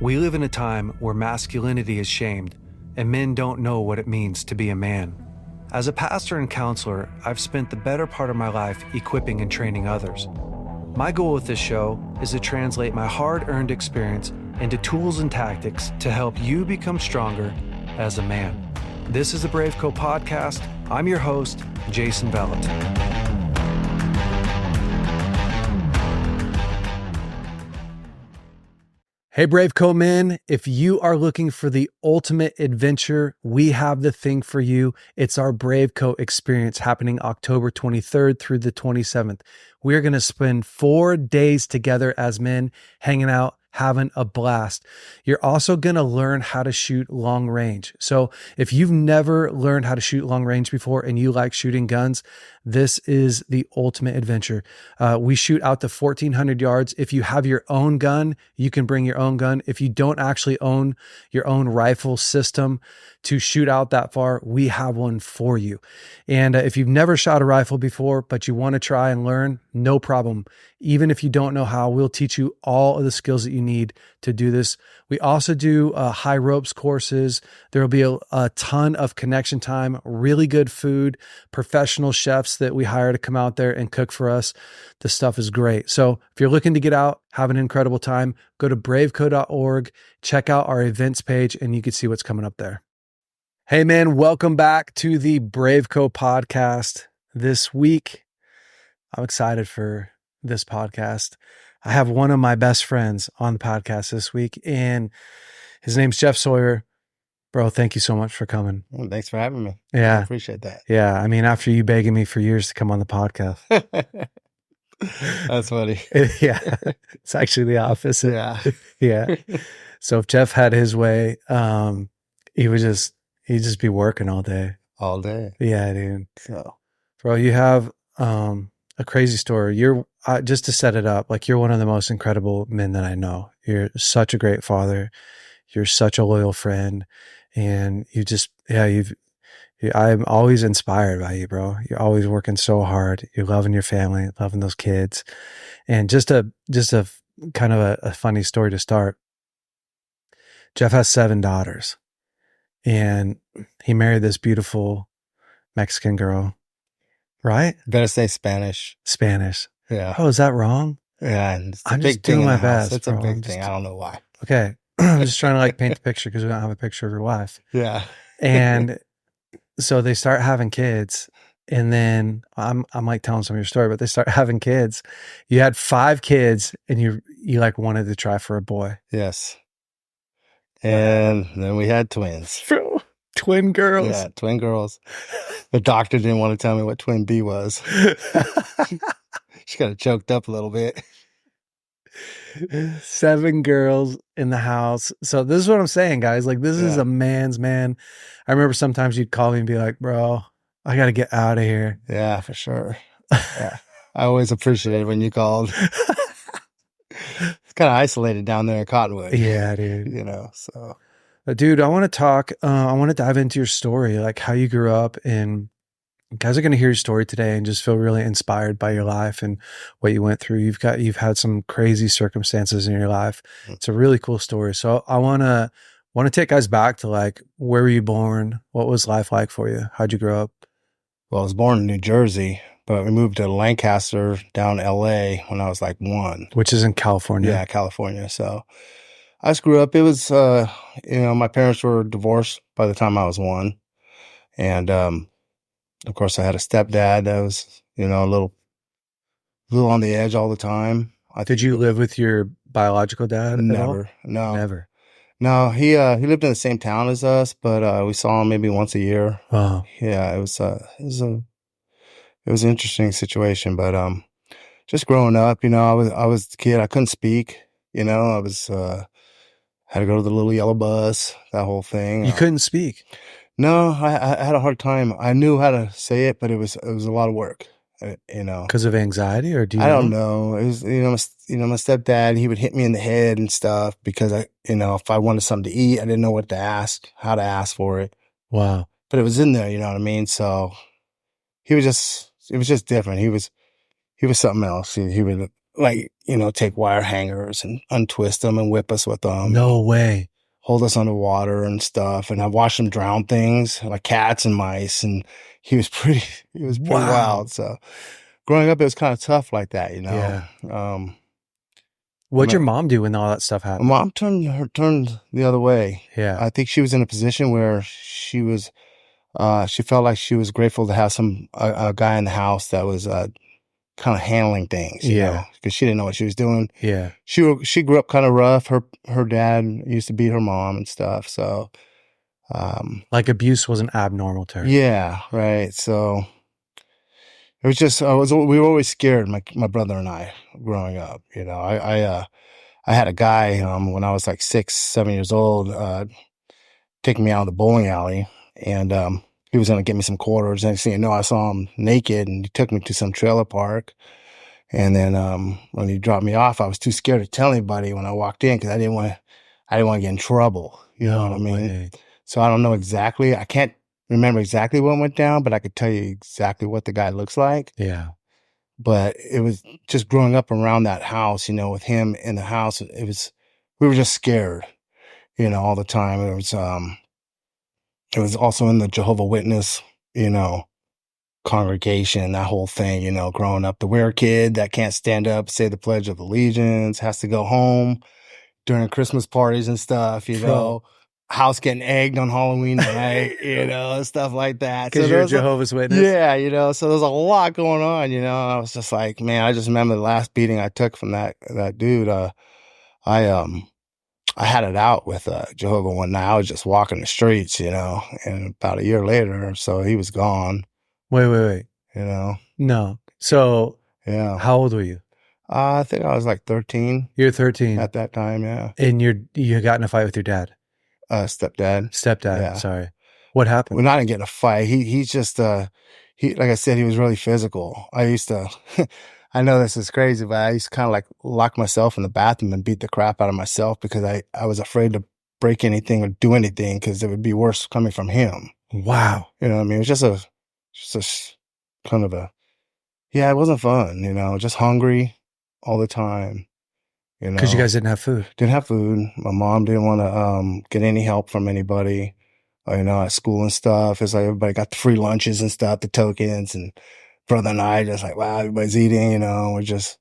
We live in a time where masculinity is shamed and men don't know what it means to be a man. As a pastor and counselor, I've spent the better part of my life equipping and training others. My goal with this show is to translate my hard-earned experience into tools and tactics to help you become stronger as a man. This is the BraveCo podcast. I'm your host, Jason Vellet. Hey, BraveCo men, if you are looking for the ultimate adventure, we have the thing for you. It's our BraveCo experience happening October 23rd through the 27th. We're going to spend 4 days together as men, hanging out, having a blast. You're also going to learn how to shoot long range. So if you've never learned how to shoot long range before and you like shooting guns, this is the ultimate adventure. We shoot out to 1,400 yards. If you have your own gun, you can bring your own gun. If you don't actually own your own rifle system to shoot out that far, we have one for you. And if you've never shot a rifle before, but you want to try and learn, no problem. Even if you don't know how, we'll teach you all of the skills that you need to do this. We also do high ropes courses. There will be a ton of connection time, really good food, professional chefs that we hire to come out there and cook for us. The stuff is great. So if you're looking to get out, have an incredible time, go to braveco.org, check out our events page, and you can see what's coming up there. Hey man, welcome back to the BraveCo podcast. This week, I'm excited for this podcast. I have one of my best friends on the podcast this week, and his name's Jeff Sawyer. Bro, thank you so much for coming. Well, thanks for having me. Yeah. I appreciate that. Yeah. I mean, after you begging me for years to come on the podcast. That's funny. Yeah. It's actually the opposite. Yeah. Yeah. So if Jeff had his way, he'd just be working all day. All day. Yeah, dude. So, bro, you have a crazy story. You're just to set it up, like you're one of the most incredible men that I know. You're such a great father. You're such a loyal friend, and I'm always inspired by you, bro. You're always working so hard. You're loving your family, loving those kids, and just a kind of a funny story to start. Jeff has 7 daughters, and he married this beautiful Mexican girl. Right? better say Spanish. Spanish. Yeah. Oh, is that wrong? Yeah. And it's a I'm big just doing thing in my the house. best. It's bro. a big thing. I don't know why. Okay. I'm just trying to like paint the picture because we don't have a picture of your wife. Yeah. And so they start having kids. And then I'm like telling some of your story, but they start having kids. You had 5 kids and you like wanted to try for a boy. Yes. And then we had twins. Bro, twin girls. Yeah, twin girls. The doctor didn't want to tell me what twin B was. She got it choked up a little bit. 7 girls in the house. So this is what I'm saying, guys. Like, this is a man's man. I remember sometimes you'd call me and be like, bro, I got to get out of here. Yeah, for sure. Yeah. I always appreciate it when you called. It's kind of isolated down there in Cottonwood. Yeah, dude. You know, so. Dude, I want to talk, I want to dive into your story, like how you grew up, and guys are going to hear your story today and just feel really inspired by your life and what you went through. You've had some crazy circumstances in your life. It's a really cool story. So I want to take guys back to like, where were you born? What was life like for you? How'd you grow up? Well, I was born in New Jersey, but we moved to Lancaster down LA when I was like 1. Which is in California. Yeah, California. So I just grew up. It was, my parents were divorced by the time I was 1. And, of course, I had a stepdad that was, a little on the edge all the time. Did you live with your biological dad? Never. No. Never. No, he lived in the same town as us, but we saw him maybe once a year. Wow. Yeah, it was an interesting situation, but just growing up, I was the kid. I couldn't speak. I was had to go to the little yellow bus, that whole thing. You couldn't speak? No, I had a hard time. I knew how to say it, but it was a lot of work. Because of anxiety, or do you? I don't know. It was, my stepdad. He would hit me in the head and stuff because if I wanted something to eat, I didn't know what to ask, how to ask for it. Wow. But it was in there. You know what I mean? So it was just different. He was something else. He would like, take wire hangers and untwist them and whip us with them. No way. Hold us underwater and stuff. And I watched him drown things like cats and mice. And he was pretty, he was pretty Wow. wild. So growing up, it was kind of tough like that, Yeah. Um, What'd your mom do when all that stuff my happened? mom turned the other way. Yeah. I think she was in a position where she felt like she was grateful to have a guy in the house that was, kind of handling things, Yeah. because she didn't know what she was doing. Yeah. She grew up kind of rough. Her dad used to beat her mom and stuff. So, Like abuse wasn't abnormal to her. yeah, right. So it was just, we were always scared, my brother and I, growing up. I had a guy, when I was like 6, 7 years old, taking me out of the bowling alley, and he was going to get me some quarters. Next thing you know, I saw him naked, and he took me to some trailer park. And then when he dropped me off, I was too scared to tell anybody when I walked in, because I didn't want to get in trouble. You know what I mean? Way. So I don't know exactly. I can't remember exactly what went down, but I could tell you exactly what the guy looks like. Yeah. But it was just growing up around that house, with him in the house. We were just scared, all the time. It was also in the Jehovah Witness, congregation, that whole thing, growing up, the weird kid that can't stand up, say the Pledge of Allegiance, has to go home during Christmas parties and stuff, Bro. house getting egged on Halloween night, stuff like that. Because you're a Jehovah's Witness? Yeah, so there's a lot going on, I was just like, man, I just remember the last beating I took from that dude. I had it out with Jehovah one night. I was just walking the streets, and about a year later, so he was gone. Wait. No. So Yeah. how old were you? I think I was like 13 You're 13. at that time. Yeah. And you got in a fight with your dad? Stepdad. Stepdad. Yeah. Sorry. What happened? Well, I didn't get in a fight. He's just, like I said, he was really physical. I used to, I know this is crazy, but I used to kind of like lock myself in the bathroom and beat the crap out of myself, because I was afraid to break anything or do anything, because it would be worse coming from him. Wow. You know what I mean? It was just kind of yeah, it wasn't fun, just hungry all the time. Because you guys didn't have food. Didn't have food. My mom didn't want to get any help from anybody, at school and stuff. It's like everybody got the free lunches and stuff, the tokens, and brother and I just like, wow, everybody's eating, we're just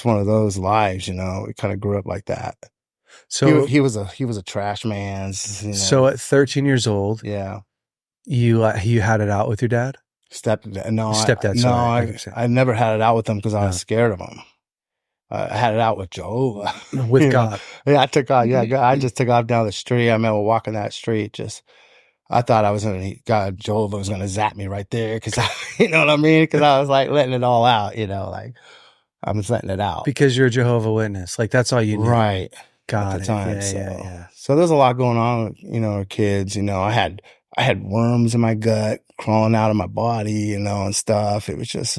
one of those lives, we kind of grew up like that. So he was a trash man. So at 13 years old, yeah, you had it out with your dad? Stepdad. Sorry. I never had it out with him because I was scared of him. I had it out with Jehovah. With God. Yeah, I took off. Yeah, I just took off down the street. I remember walking that street. I thought Jehovah was going to zap me right there, because you know what I mean? Because I was like letting it all out. Like I was letting it out. Because you're a Jehovah Witness. Like that's all you knew. Right. Got at the it. time. Yeah. So there's a lot going on, with kids. I had worms in my gut crawling out of my body, and stuff. It was just,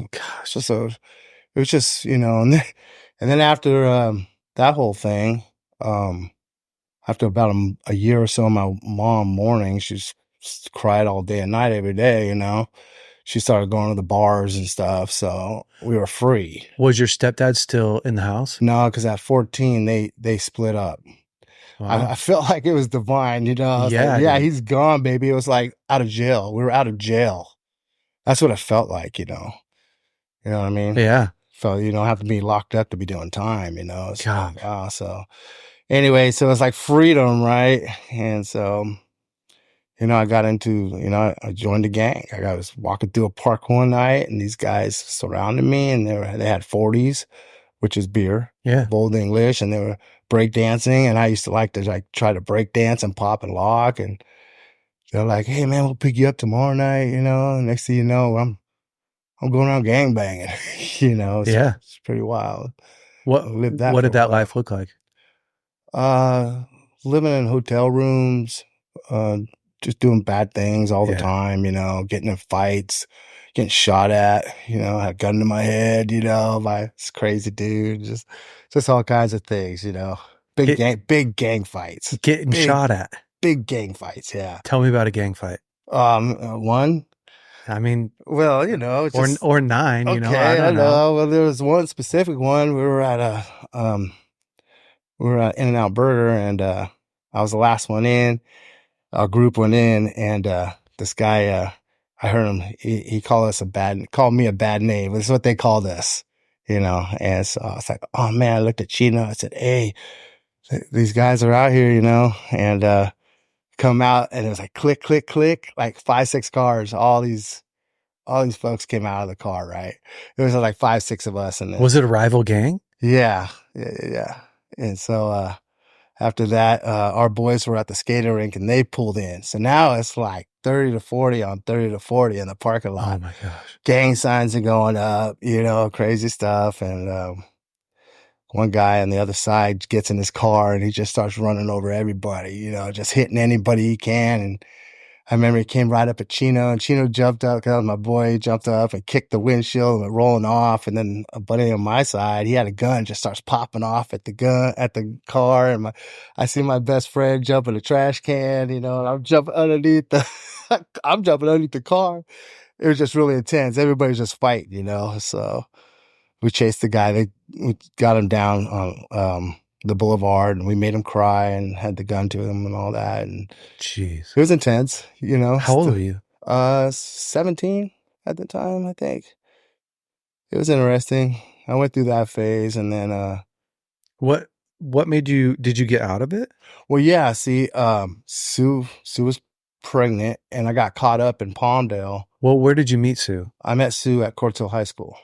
and then after that whole thing, after about a year or so, my mom mourning, she's cried all day and night every day. She started going to the bars and stuff, so we were free. Was your stepdad still in the house? No, because at 14 they split up. Wow. I felt like it was divine, I was like, yeah, he's gone, baby. It was like out of jail. We were out of jail. That's what it felt like, You know what I mean? Yeah. Felt you don't have to be locked up to be doing time, It's God. like, wow. So anyway, so it's like freedom, right? And so, I got into, I joined the gang. I was walking through a park one night, and these guys surrounded me, and they had 40s, which is beer, Old English, and they were break dancing, and I used to like to try to break dance and pop and lock, and they're like, "Hey man, we'll pick you up tomorrow night," And next thing you know, I'm going around gang banging, It's pretty wild. What did that life look like? Living in hotel rooms, just doing bad things all the time, getting in fights, getting shot at, had a gun to my head, by this crazy dude, just all kinds of things, big gang fights. Getting shot at. Big gang fights, yeah. Tell me about a gang fight. One, I mean, Well, you know, it's just or nine, I okay. I don't know. know. Well, there was one specific one. We were at In-N-Out Burger, and I was the last one in. Our group went in, and this guy, I heard him. He called me a bad name. This is what they called us, you know. And so I was like, oh man. I looked at Chino. I said, hey, these guys are out here, you know, and come out, and it was like click, click, click, like 5, 6 cars. All these folks came out of the car. Right? It was like 5, 6 of us, and then Was it a rival gang? yeah, yeah, yeah. Yeah. And so after that, our boys were at the skating rink and they pulled in. So now it's like 30 to 40 on 30 to 40 in the parking Oh lot. my gosh. Gang signs are going up, you know, crazy stuff. And one guy on the other side gets in his car and he just starts running over everybody, you know, just hitting anybody he can. And I remember he came right up at Chino, and Chino jumped up, because my boy jumped up and kicked the windshield and went rolling off. And then a buddy on my side, he had a gun, just starts popping off at the car. And I see my best friend jump in a trash can, you know, and I'm jumping underneath the car. It was just really intense. Everybody's just fighting, you know. So we chased the guy. We got him down on the boulevard, and we made him cry and had the gun to him and all that. And Jeez. it was intense, you know. How old were you? 17 at the time, I think. It was interesting. I went through that phase, and then What did you get out of it? well, yeah, see, Sue was pregnant, and I got caught up in Palmdale. Well, where did you meet Sue? I met Sue at Court Hill High School.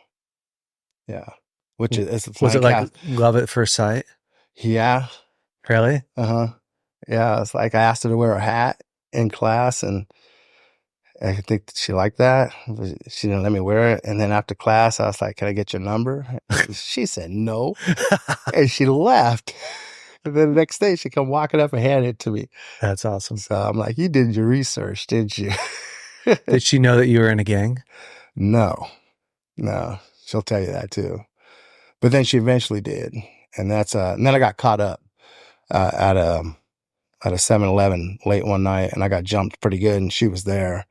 Yeah, which is Was it Lancaster. like love at first sight? Yeah, Really? yeah. It's like I asked her to wear a hat in class, and I think she liked that. She didn't let me wear it. And then after class, I was like, can I get your number? She said no. And she left. And then the next day, she come walking up and handed it to me. That's awesome. So I'm like, you did your research, didn't you? Did she know that you were in a gang? No. She'll tell you that too. But then she eventually did. And and then I got caught up at a 7-Eleven late one night, and I got jumped pretty good, and she was there.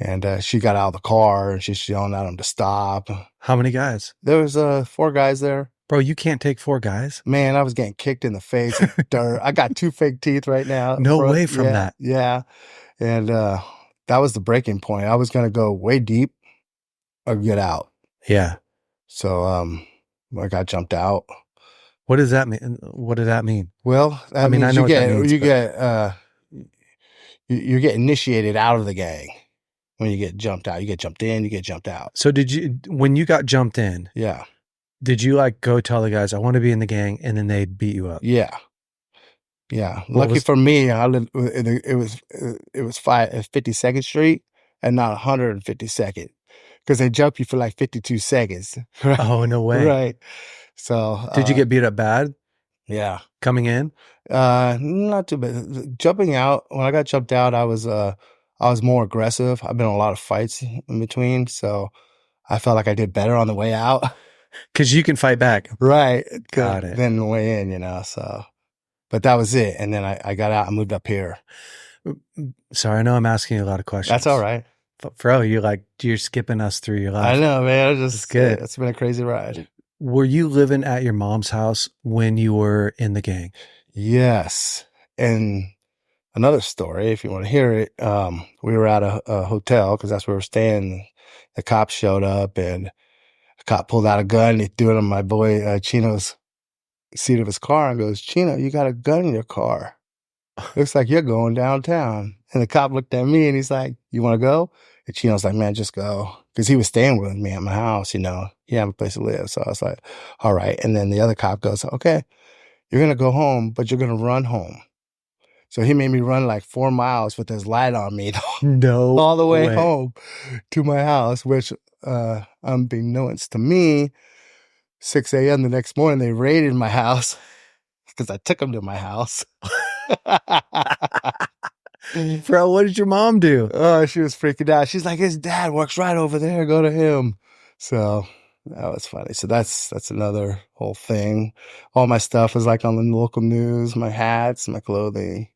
And she got out of the car, and she's yelling at him to stop. How many guys? There was 4 guys there. Bro, you can't take 4 guys. Man, I was getting kicked in the face with dirt. I got 2 fake teeth right now. No way from that. Yeah. And that was the breaking point. I was going to go way deep or get out. Yeah. So I got jumped out. What does that mean? What does that mean? Well, I mean, I know what that means, you get initiated out of the gang when you get jumped out. You get jumped in, you get jumped out. So when you got jumped in, Yeah. did you like go tell the guys, I want to be in the gang, and then they beat you up? Yeah. Yeah. Lucky for me, I lived, it was 52nd Street and not 152nd, because they jump you for like 52 seconds. Right? Oh, no way. Right. So did you get beat up bad? Yeah. Coming in? Not too bad. Jumping out, when I got jumped out, I was more aggressive. I've been in a lot of fights in between, so I felt like I did better on the way out. Because you can fight back. Right. Got it. Then the way in, you know, so. But that was it. And then I got out and moved up here. Sorry, I know I'm asking you a lot of questions. That's all right. Bro, you're skipping us through your life. I know, man. It's good. It's been a crazy ride. Were you living at your mom's house when you were in the gang? Yes. And another story, if you want to hear it, we were at a hotel, because that's where we were staying. The cops showed up, and the cop pulled out a gun. He threw it on my boy Chino's seat of his car and goes, Chino, you got a gun in your car. Looks like you're going downtown. And the cop looked at me and he's like, you want to go? And Chino's like, man, just go. Because he was staying with me at my house, you know. He had a place to live. So I was like, all right. And then the other cop goes, okay, you're going to go home, but you're going to run home. So he made me run like 4 miles with his light on me. No all the way home to my house, which, unbeknownst to me, 6 a.m. the next morning, they raided my house because I took them to my house. Bro, what did your mom do? Oh, she was freaking out. She's like, his dad works right over there. Go to him. So that was funny. So that's another whole thing. All my stuff is like on the local news, my hats, my clothing,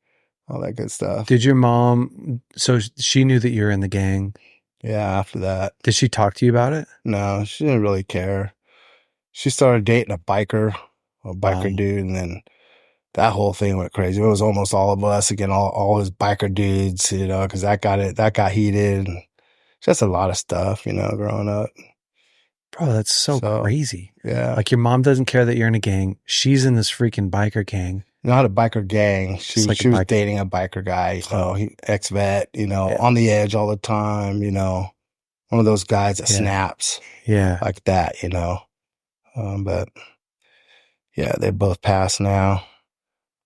all that good stuff. Did your mom, so she knew that you were in the gang? Yeah, after that. Did she talk to you about it? No, she didn't really care. She started dating a biker Wow. dude, and then that whole thing went crazy. It was almost all of us again, all his biker dudes, you know, because that got heated. And just a lot of stuff, you know, growing up. Bro, that's so crazy. Yeah. Like your mom doesn't care that you're in a gang. She's in this freaking biker gang. Not a biker gang. She was dating a biker guy, you know, ex-vet, you know, on the edge all the time, you know, one of those guys that snaps. Yeah. Like that, you know. But yeah, they both passed now.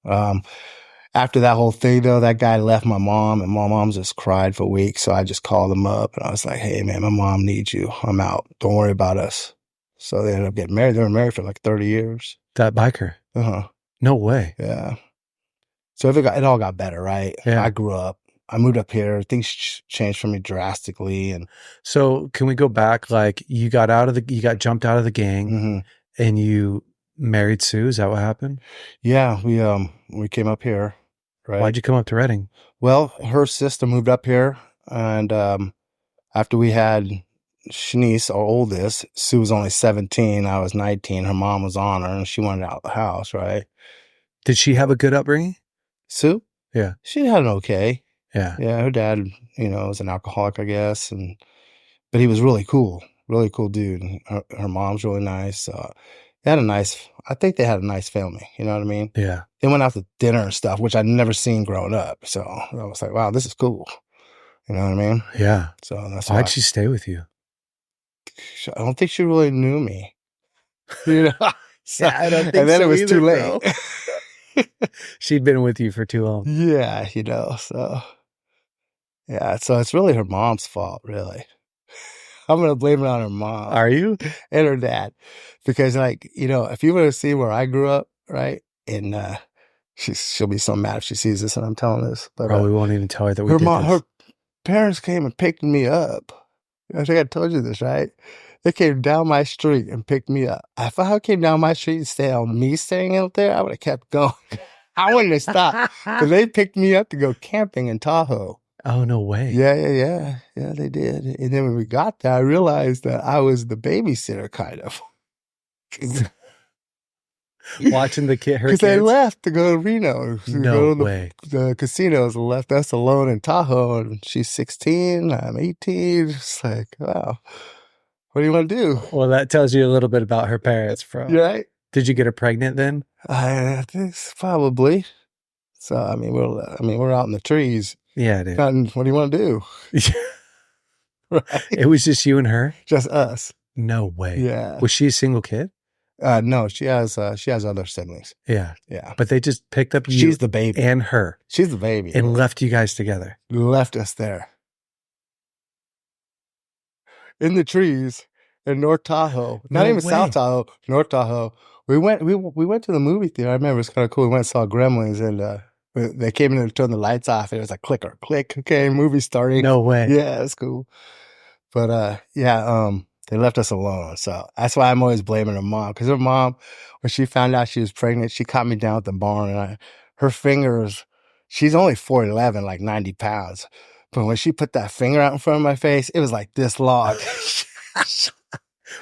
After that whole thing, though, that guy left my mom, and my mom just cried for weeks. So I just called him up, and I was like, "Hey, man, my mom needs you. I'm out. Don't worry about us." So they ended up getting married. They were married for like 30 years. That biker? No way. Yeah. So it all got better, right? Yeah. I grew up. I moved up here. Things changed for me drastically. And so can we go back? Like you got jumped out of the gang, and you married Sue. Is that what happened? Yeah, we came up here. Right. Why'd you come up to Redding? Well, her sister moved up here, and after we had Shanice, our oldest, Sue was only 17. I was 19. Her mom was on her, and she wanted out of the house, right? Did she have a good upbringing? Sue? Yeah. She had an okay. Yeah. Yeah, her dad, you know, was an alcoholic, I guess, but he was really cool dude. And her mom's really nice. I think they had a nice family. You know what I mean? Yeah. They went out to dinner and stuff, which I'd never seen growing up. So I was like, wow, this is cool. You know what I mean? Yeah. So that's why'd she stay with you? I don't think she really knew me. You know? So, yeah, I don't think and then it was too late. She'd been with you for too long. Yeah, you know, so yeah, so it's really her mom's fault, really. I'm going to blame it on her mom. Are you? And her dad. Because, like, you know, if you were to see where I grew up, right? And she'll be so mad if she sees this and I'm telling this. But we won't even tell her that we did this. Her parents came and picked me up. I think I told you this, right? They came down my street and picked me up. If I came down my street and stayed on me staying out there, I would have kept going. I wouldn't have stopped. Because they picked me up to go camping in Tahoe. Oh, no way. Yeah, they did. And then when we got there, I realized that I was the babysitter, kind of. Watching her kids? Because they left to go to Reno. No way. The casinos left us alone in Tahoe. And she's 16, I'm 18. It's like, wow, what do you want to do? Well, that tells you a little bit about her parents, bro. Right? Did you get her pregnant then? I think probably. So, I mean, we're out in the trees. Yeah, dude. What do you want to do? Right? It was just you and her? Just us. No way. Yeah. Was she a single kid? No, she has other siblings. Yeah. Yeah. But they just picked up you. She's the baby. And her. She's the baby. And left you guys together. Left us there. In the trees in North Tahoe. Not even South Tahoe, North Tahoe. We went to the movie theater. I remember it was kind of cool. We went and saw Gremlins, and they came in and turned the lights off. And it was like clicker, click. Okay, movie starting. No way. Yeah, it's cool. But they left us alone. So that's why I'm always blaming her mom. Because her mom, when she found out she was pregnant, she caught me down at the barn, and her fingers. She's only 4'11", like 90 pounds. But when she put that finger out in front of my face, it was like this long.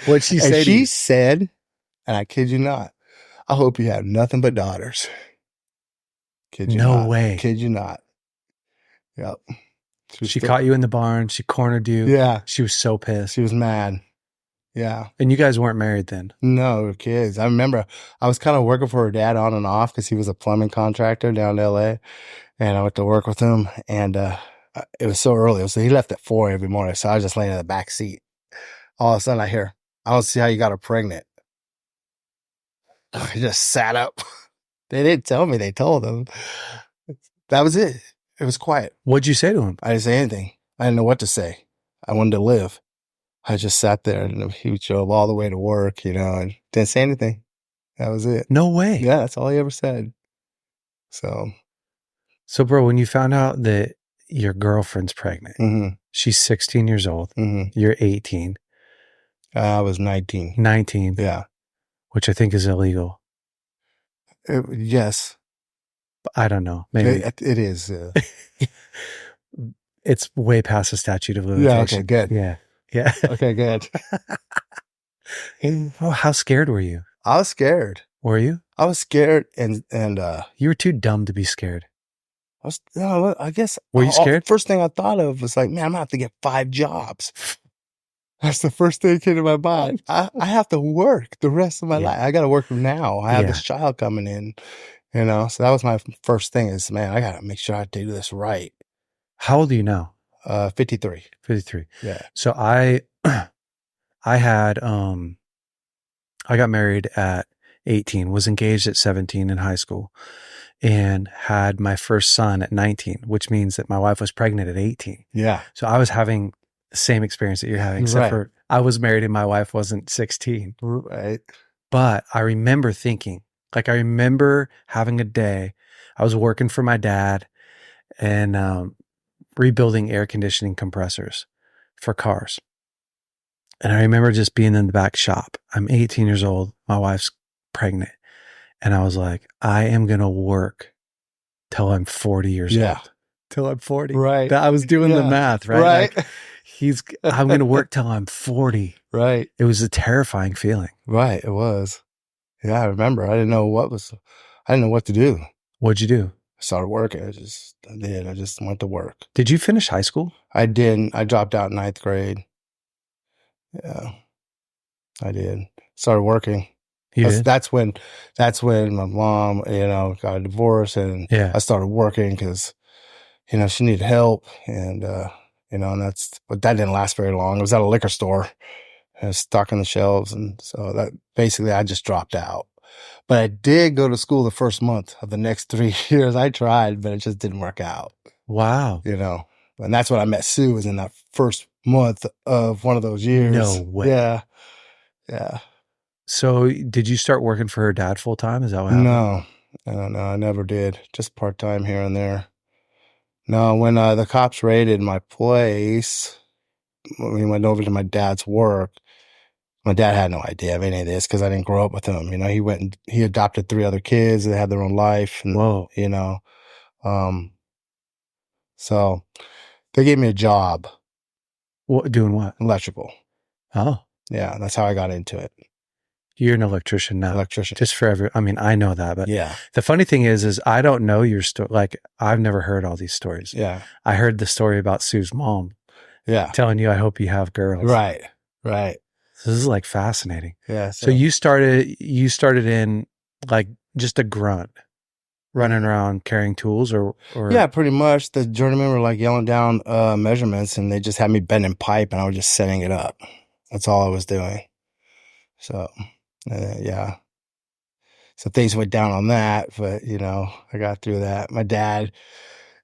What'd she say? And she said, and I kid you not, I hope you have nothing but daughters. Kid you not. No way. Kid you not. Yep. She caught you in the barn. She cornered you. Yeah. She was so pissed. She was mad. Yeah. And you guys weren't married then? No, we were kids. I remember I was kind of working for her dad on and off because he was a plumbing contractor down in L.A. And I went to work with him, and it was so early. So he left at 4 every morning. So I was just laying in the back seat. All of a sudden I hear, I don't see how you got her pregnant. I just sat up. They didn't tell me. They told him. That was it. It was quiet. What'd you say to him? I didn't say anything. I didn't know what to say. I wanted to live. I just sat there, and he drove all the way to work, and didn't say anything. That was it. No way. Yeah, that's all he ever said. So, bro, when you found out that your girlfriend's pregnant, she's 16 years old, you're 18. I was 19. 19. Yeah. Which I think is illegal. Yes. I don't know. Maybe. It is. It's way past the statute of Yeah. Okay. limitation. Good. Yeah. Yeah. Okay. Good. Oh, how scared were you? I was scared. Were you? I was scared, and You were too dumb to be scared. I guess. Were you scared? First thing I thought of was like, man, I'm gonna have to get 5 jobs. That's the first thing that came to my mind. I have to work the rest of my life. I got to work now. I have this child coming in, so that was my first thing is, man, I got to make sure I do this right. How old are you now? 53. 53. Yeah. So I had, I got married at 18, was engaged at 17 in high school, and had my first son at 19, which means that my wife was pregnant at 18. Yeah. So I was having the same experience that you're having, except for I was married and my wife wasn't 16. Right. But I remember thinking, I remember having a day, I was working for my dad and rebuilding air conditioning compressors for cars. And I remember just being in the back shop. I'm 18 years old. My wife's pregnant. And I was like, I am going to work till I'm 40 years old. Till I'm 40. Right. I was doing the math, right? Right. I'm going to work till I'm 40. Right. It was a terrifying feeling. Right. It was. Yeah, I remember. I didn't know what to do. What'd you do? I started working. I just went to work. Did you finish high school? I didn't. I dropped out in 9th grade. Yeah, I did. Started working. That's when my mom, got a divorce, and I started working because, she needed help, and but that didn't last very long. It was at a liquor store. I was stuck on the shelves, and so that basically I just dropped out. But I did go to school the first month of the next 3 years. I tried, but it just didn't work out. Wow. And that's when I met Sue, was in that first month of one of those years. No way. Yeah. Yeah. So did you start working for her dad full time? Is that what happened? No, I never did. Just part time here and there. No, when the cops raided my place, when we went over to my dad's work, my dad had no idea of any of this because I didn't grow up with him. He adopted 3 other kids. They had their own life. And, whoa. So they gave me a job. Doing what? Electrical. Oh. Yeah, that's how I got into it. You're an electrician now. Electrician. Just for I know that, but yeah. The funny thing is I don't know your story. I've never heard all these stories. Yeah. I heard the story about Sue's mom. Yeah. Telling you, I hope you have girls. Right. Right. So this is fascinating. Yeah. So you started in just a grunt, running around carrying tools or yeah, pretty much. The journeymen were yelling down measurements, and they just had me bending pipe, and I was just setting it up. That's all I was doing. So, yeah. So things went down on that, but I got through that. My dad,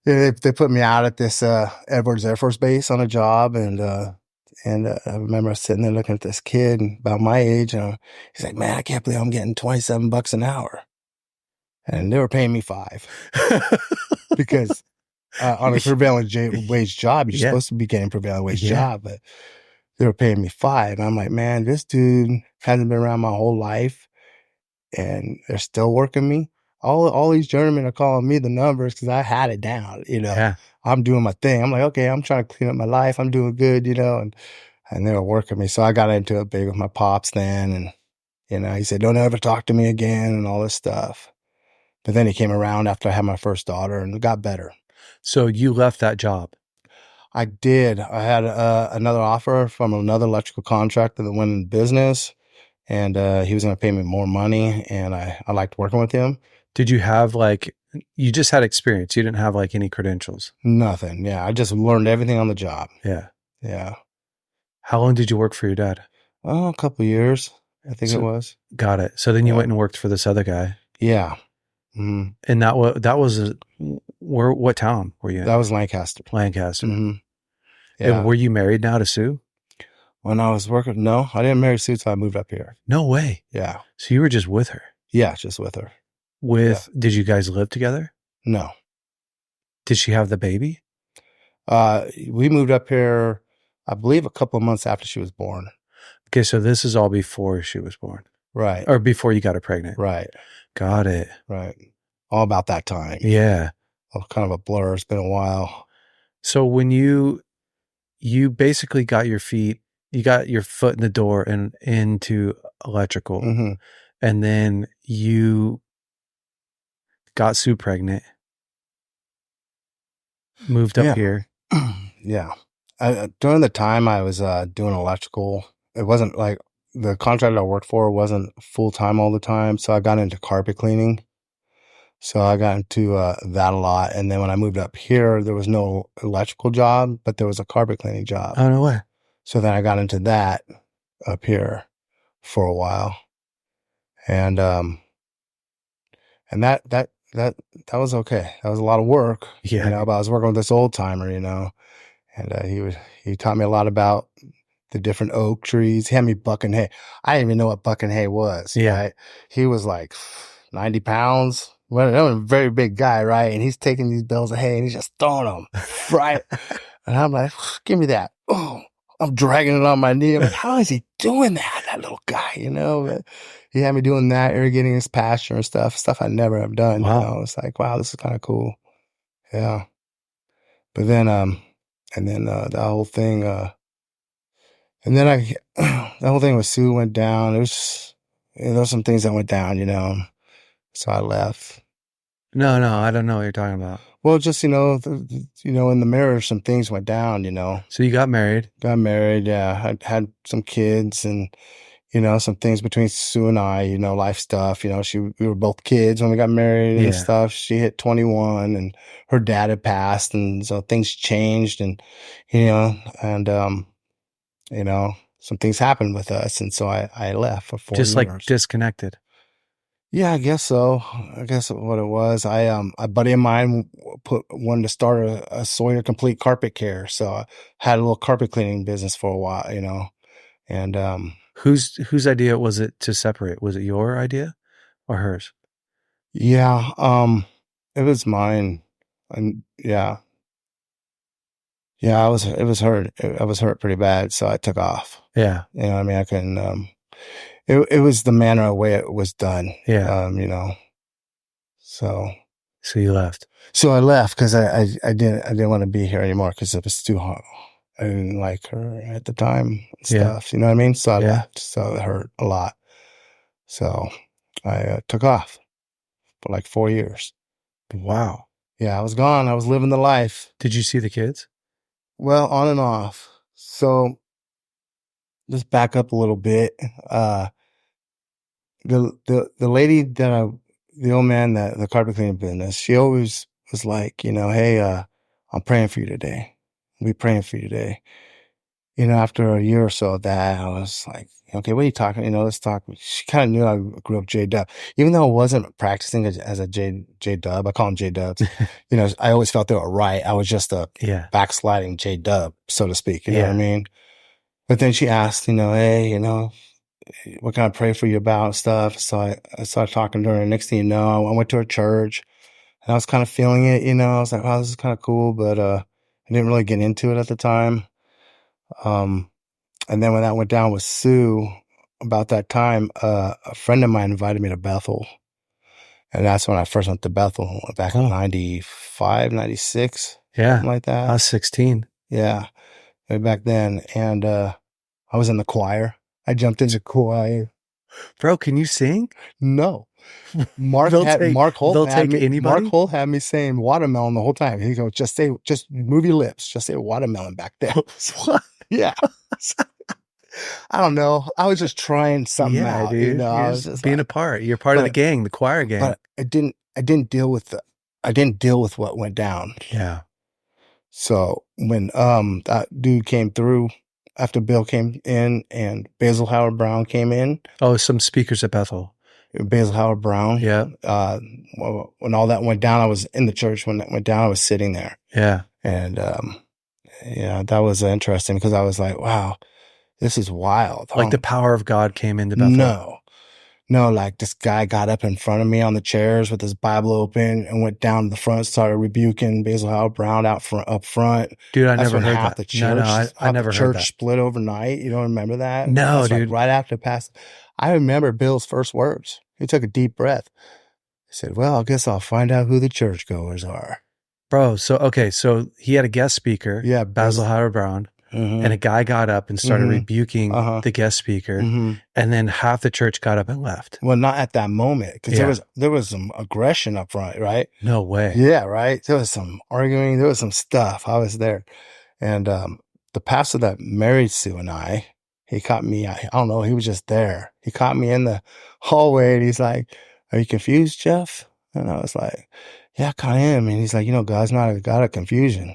they put me out at this Edwards Air Force Base on a job, and I remember sitting there looking at this kid about my age, and he's like, "Man, I can't believe I'm getting $27 an hour," and they were paying me $5 because on a prevailing wage job, you're supposed to be getting prevailing wage job, but they were paying me $5. And I'm like, man, this dude hasn't been around my whole life, and they're still working me. All these journeymen are calling me the numbers because I had it down. I'm doing my thing. I'm like, okay, I'm trying to clean up my life. I'm doing good, and they were working me. So I got into it big with my pops then, and he said, "Don't ever talk to me again," and all this stuff. But then he came around after I had my first daughter, and it got better. So you left that job? I did. I had another offer from another electrical contractor that went in business, and he was going to pay me more money, and I liked working with him. Did you have you just had experience? You didn't have any credentials? Nothing. Yeah. I just learned everything on the job. Yeah. Yeah. How long did you work for your dad? Oh, a couple of years, I think it was. Got it. So then you went and worked for this other guy. Yeah. Mm-hmm. And that was what town were you in? That was Lancaster. Lancaster. Mm-hmm. Yeah. And were you married now to Sue? When I was working, no, I didn't marry Sue until I moved up here. No way. Yeah. So you were just with her? Yeah, just with her. Did you guys live together? No. Did she have the baby? We moved up here, I believe, a couple of months after she was born. Okay, so this is all before she was born. Right. Or before you got her pregnant. Right. Got it. Right. All about that time. Yeah. Kind of a blur. It's been a while. So when you basically got your feet, you got your foot in the door and into electrical, Hmm. and then you got Sue pregnant, moved up Yeah. here. Yeah. During the time I was doing electrical, it wasn't like the contract I worked for wasn't full time all the time. So I got into carpet cleaning. So I got into that a lot. And then when I moved up here, there was no electrical job, but there was a carpet cleaning job. Oh no way! So then I got into that up here for a while. And and that was okay. That was a lot of work, Yeah, but I was working with this old timer, and he taught me a lot about the different oak trees. He had me bucking hay. I didn't even know what bucking hay was, yeah. right? He was like 90 pounds. Well, that was a very big guy, right? And he's taking these bales of hay and he's just throwing them, right? And I'm like, give me that. Oh, I'm dragging it on my knee. I'm like, how is he doing that? That little guy, But he had me doing that, irrigating his pasture and stuff I never have done, Wow. It's like, wow, this is kind of cool. Yeah. But then, and then, the whole thing, and then the whole thing with Sue went down. It was, there were some things that went down, so I left. No, no, I don't know what you're talking about. Well, just, in the marriage, some things went down, So you got married. got married. Yeah. I had some kids and, some things between Sue and I, life stuff, we were both kids when we got married and Yeah. stuff. She hit 21 and her dad had passed. And so things changed and, you know, and, some things happened with us. And so I left for 4 Just like years. disconnected. Yeah, I guess so. I guess what it was, a buddy of mine wanted to start a Sawyer complete carpet care. So I had a little carpet cleaning business for a while, and, Whose idea was it to separate? Was it your idea or hers? yeah, it was mine. And yeah, yeah, it was hurt. I was hurt pretty bad. So I took off, Yeah. I mean, I couldn't, it was the manner of way it was done, Yeah. So, So you left. so I left because I didn't want to be here anymore because it was too hard. I didn't like her at the time and Yeah. stuff. You know what I mean? So I Yeah. left. So it hurt a lot. So I took off for like 4 years. Wow. Yeah, I was gone. I was living the life. Did you see the kids? Well, on and off. So just back up a little bit. The lady the old man, the carpet cleaning business, she always was like, hey, I'm praying for you today. I'll be praying for you today. After a year or so of that, I was like, okay, what are you talking? Let's talk. She kind of knew I grew up J-Dub. Even though I wasn't practicing as a J-Dub, I call them J-Dubs. I always felt they were right. I was just a Yeah. backsliding J-Dub, so to speak. You know Yeah. what I mean? But then she asked, hey, what can I pray for you about and stuff? So I started talking to her. And next thing you know, I went to her church and I was kind of feeling it, I was like, oh, this is kind of cool. But, I didn't really get into it at the time. And then when that went down with Sue, about that time, a friend of mine invited me to Bethel. And that's when I first went to Bethel back in 95, 96, Yeah. something like that. I was 16. Yeah. Way back then. And, I was in the choir. I jumped into choir. Bro, can you sing? No. Mark Holt had me saying watermelon the whole time. He goes, just move your lips. Just say watermelon back there. What? Yeah. I don't know. I was just trying something out, dude. I was just being a part. You're part of the gang, the choir gang. But I didn't deal with what went down. Yeah. So when that dude came through after Bill came in and Basil Howard Brown came in. Oh, some speakers at Bethel. Basil Howard Brown. Yeah. When all that went down, I was in the church. When that went down, I was sitting there. Yeah. And yeah, that was interesting because I was like, wow, this is wild. Like the power of God came into Bethel. No, like this guy got up in front of me on the chairs with his Bible open and went down to the front, started rebuking Basil Howard Brown up front. Dude, I never heard that. The church, I never heard that. Church split overnight. You don't remember that? No, dude. Like right after past, I remember Bill's first words. He took a deep breath. He said, well, I guess I'll find out who the churchgoers are. Bro, so he had a guest speaker, Yeah, Basil Bez. Howard Brown, and a Mm-hmm. guy got up and started Mm-hmm. rebuking Uh-huh. the guest speaker, Mm-hmm. and then half the church got up and left. Well, not at that moment, because Yeah. there was some aggression up front, right? No way. Yeah, right. There was some arguing. There was some stuff. I was there, and the pastor that married Sue and he caught me. I don't know. He was just there. He caught me in the hallway, and he's like, "Are you confused, Jeff?" And I was like, "Yeah, I kind of am." And he's like, God's not a God of confusion.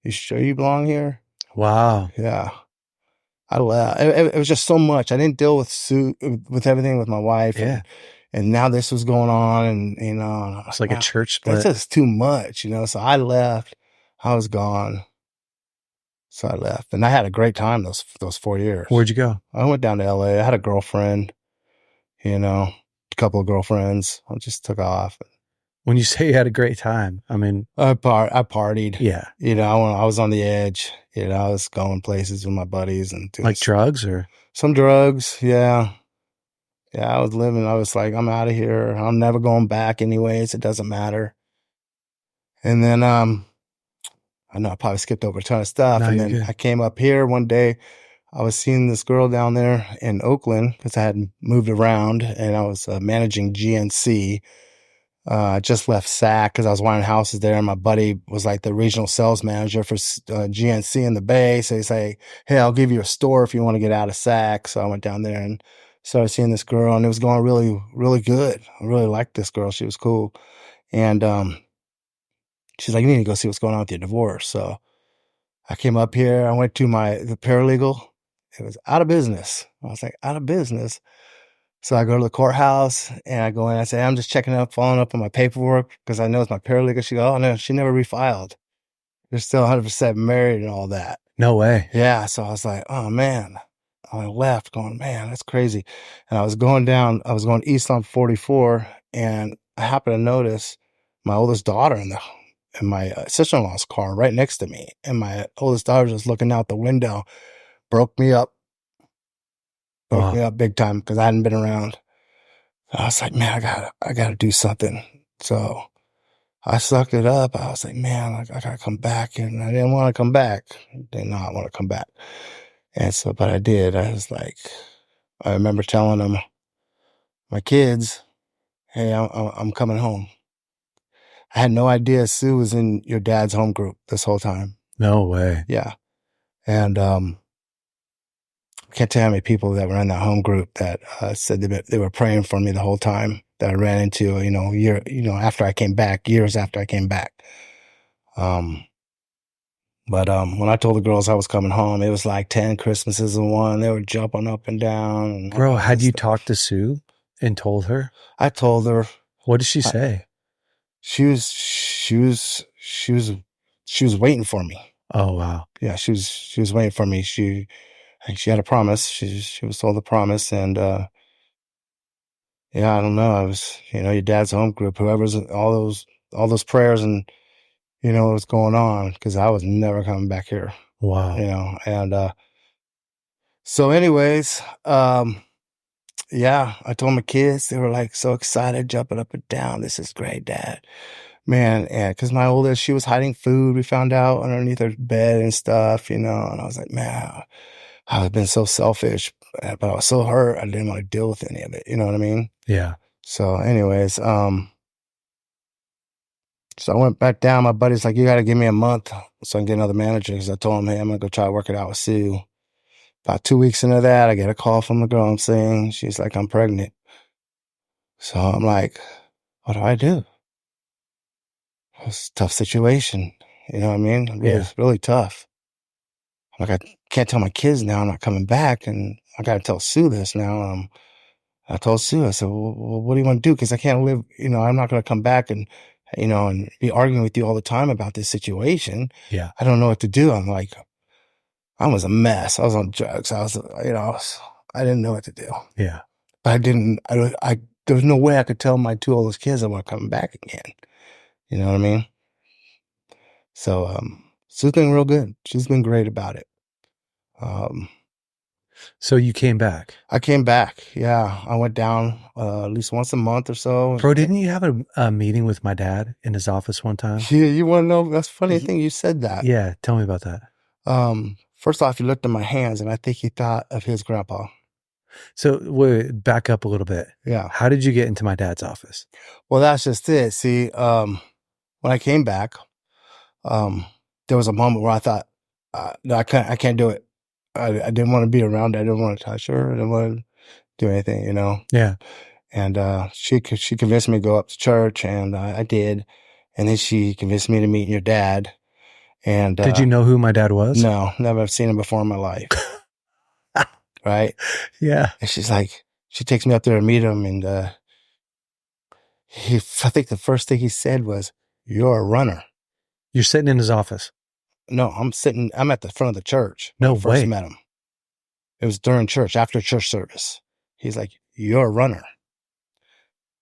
You sure you belong here? Wow. Yeah. I left. It was just so much. I didn't deal with with everything with my wife, Yeah. and now this was going on, and and I'm It's like, like a man, church that's split. just too much, So I left. I was gone, so I left, and I had a great time those 4 years. Where'd you go? I went down to L.A. I had a girlfriend, a couple of girlfriends. I just took off. When you say you had a great time, I mean, I partied. yeah. I was on the edge. I was going places with my buddies and doing Like drugs or? some drugs. Yeah. Yeah, I was living. I was like, I'm out of here. I'm never going back anyways. It doesn't matter. And then, I know I probably skipped over a ton of stuff. No, And you're then good. I came up here one day. I was seeing this girl down there in Oakland because I had moved around and I was managing GNC. I just left SAC because I was wanting houses there. And my buddy was like the regional sales manager for GNC in the Bay. So he's like, hey, I'll give you a store if you want to get out of SAC. So I went down there and started seeing this girl, and it was going really, really good. I really liked this girl. She was cool. And she's like, you need to go see what's going on with your divorce. So I came up here. I went to the paralegal. It was out of business. I was like, out of business. So I go to the courthouse and I go in. I say, I'm just checking up, following up on my paperwork because I know it's my paralegal. She goes, oh, no, she never refiled. They're still 100% married and all that. No way. Yeah. So I was like, oh, man. I left going, man, that's crazy. And I was going east on 44, and I happened to notice my oldest daughter in my sister-in-law's car right next to me. And my oldest daughter just looking out the window, broke me up, Wow. big time because I hadn't been around. I was like, man, I gotta do something. So I sucked it up. I was like, man, I gotta come back. And I didn't want to come back. Did not want to come back. And so, but I did. I was like, I remember telling them, my kids, hey, I'm coming home. I had no idea Sue was in your dad's home group this whole time. No way. Yeah. And, I can't tell how many people that were in that home group that said they were praying for me the whole time that I ran into, after I came back, years after I came back. But when I told the girls I was coming home, it was like 10 Christmases in one. They were jumping up and down and all Bro, kinds of had you stuff. talked to Sue and told her? I told her. What did she I, say? she was waiting for me. Oh, wow. Yeah, she was waiting for me. She had a promise. She was told a promise, and yeah, I don't know. I was, your dad's home group, whoever's all those prayers, and what's going on, because I was never coming back here. Wow. And so, anyways, yeah, I told my kids. They were like so excited, jumping up and down. This is great, Dad. Man, and because my oldest, she was hiding food. We found out underneath her bed and stuff, and I was like, man, I've been so selfish, but I was so hurt. I didn't want to deal with any of it. You know what I mean? Yeah. So, anyways, so I went back down. My buddy's like, you got to give me a month so I can get another manager. Because I told him, hey, I'm going to go try to work it out with Sue. About 2 weeks into that, I get a call from the girl I'm seeing. She's like, I'm pregnant. So I'm like, what do I do? It's a tough situation. You know what I mean? Yeah. It's really tough. Like, I can't tell my kids now I'm not coming back. And I got to tell Sue this now. I told Sue, I said, well, what do you want to do? Because I can't live, I'm not going to come back and, and be arguing with you all the time about this situation. Yeah. I don't know what to do. I'm like, I was a mess. I was on drugs. I didn't know what to do. Yeah. But there was no way I could tell my two oldest kids I want to come back again. You know what I mean? So, Sue's been real good. She's been great about it. So you came back. I came back. Yeah. I went down at least once a month or so. Bro, didn't you have a meeting with my dad in his office one time? Yeah, you want to know? That's a funny thing you said that. Yeah, tell me about that. First off, he looked at my hands, and I think he thought of his grandpa. So wait, back up a little bit. Yeah. How did you get into my dad's office? Well, that's just it. See, when I came back, there was a moment where I thought, no, I can't do it. I didn't want to be around her. I didn't want to touch her. I didn't want to do anything, you know? Yeah. And she convinced me to go up to church, and I did. And then she convinced me to meet your dad. And Did you know who my dad was? No, never seen him before in my life. Right? Yeah. And she's like, she takes me up there to meet him, and I think the first thing he said was, "You're a runner." You're sitting in his office. No, I'm at the front of the church when No I first way. met him. It was during church, after church service. He's like, "You're a runner."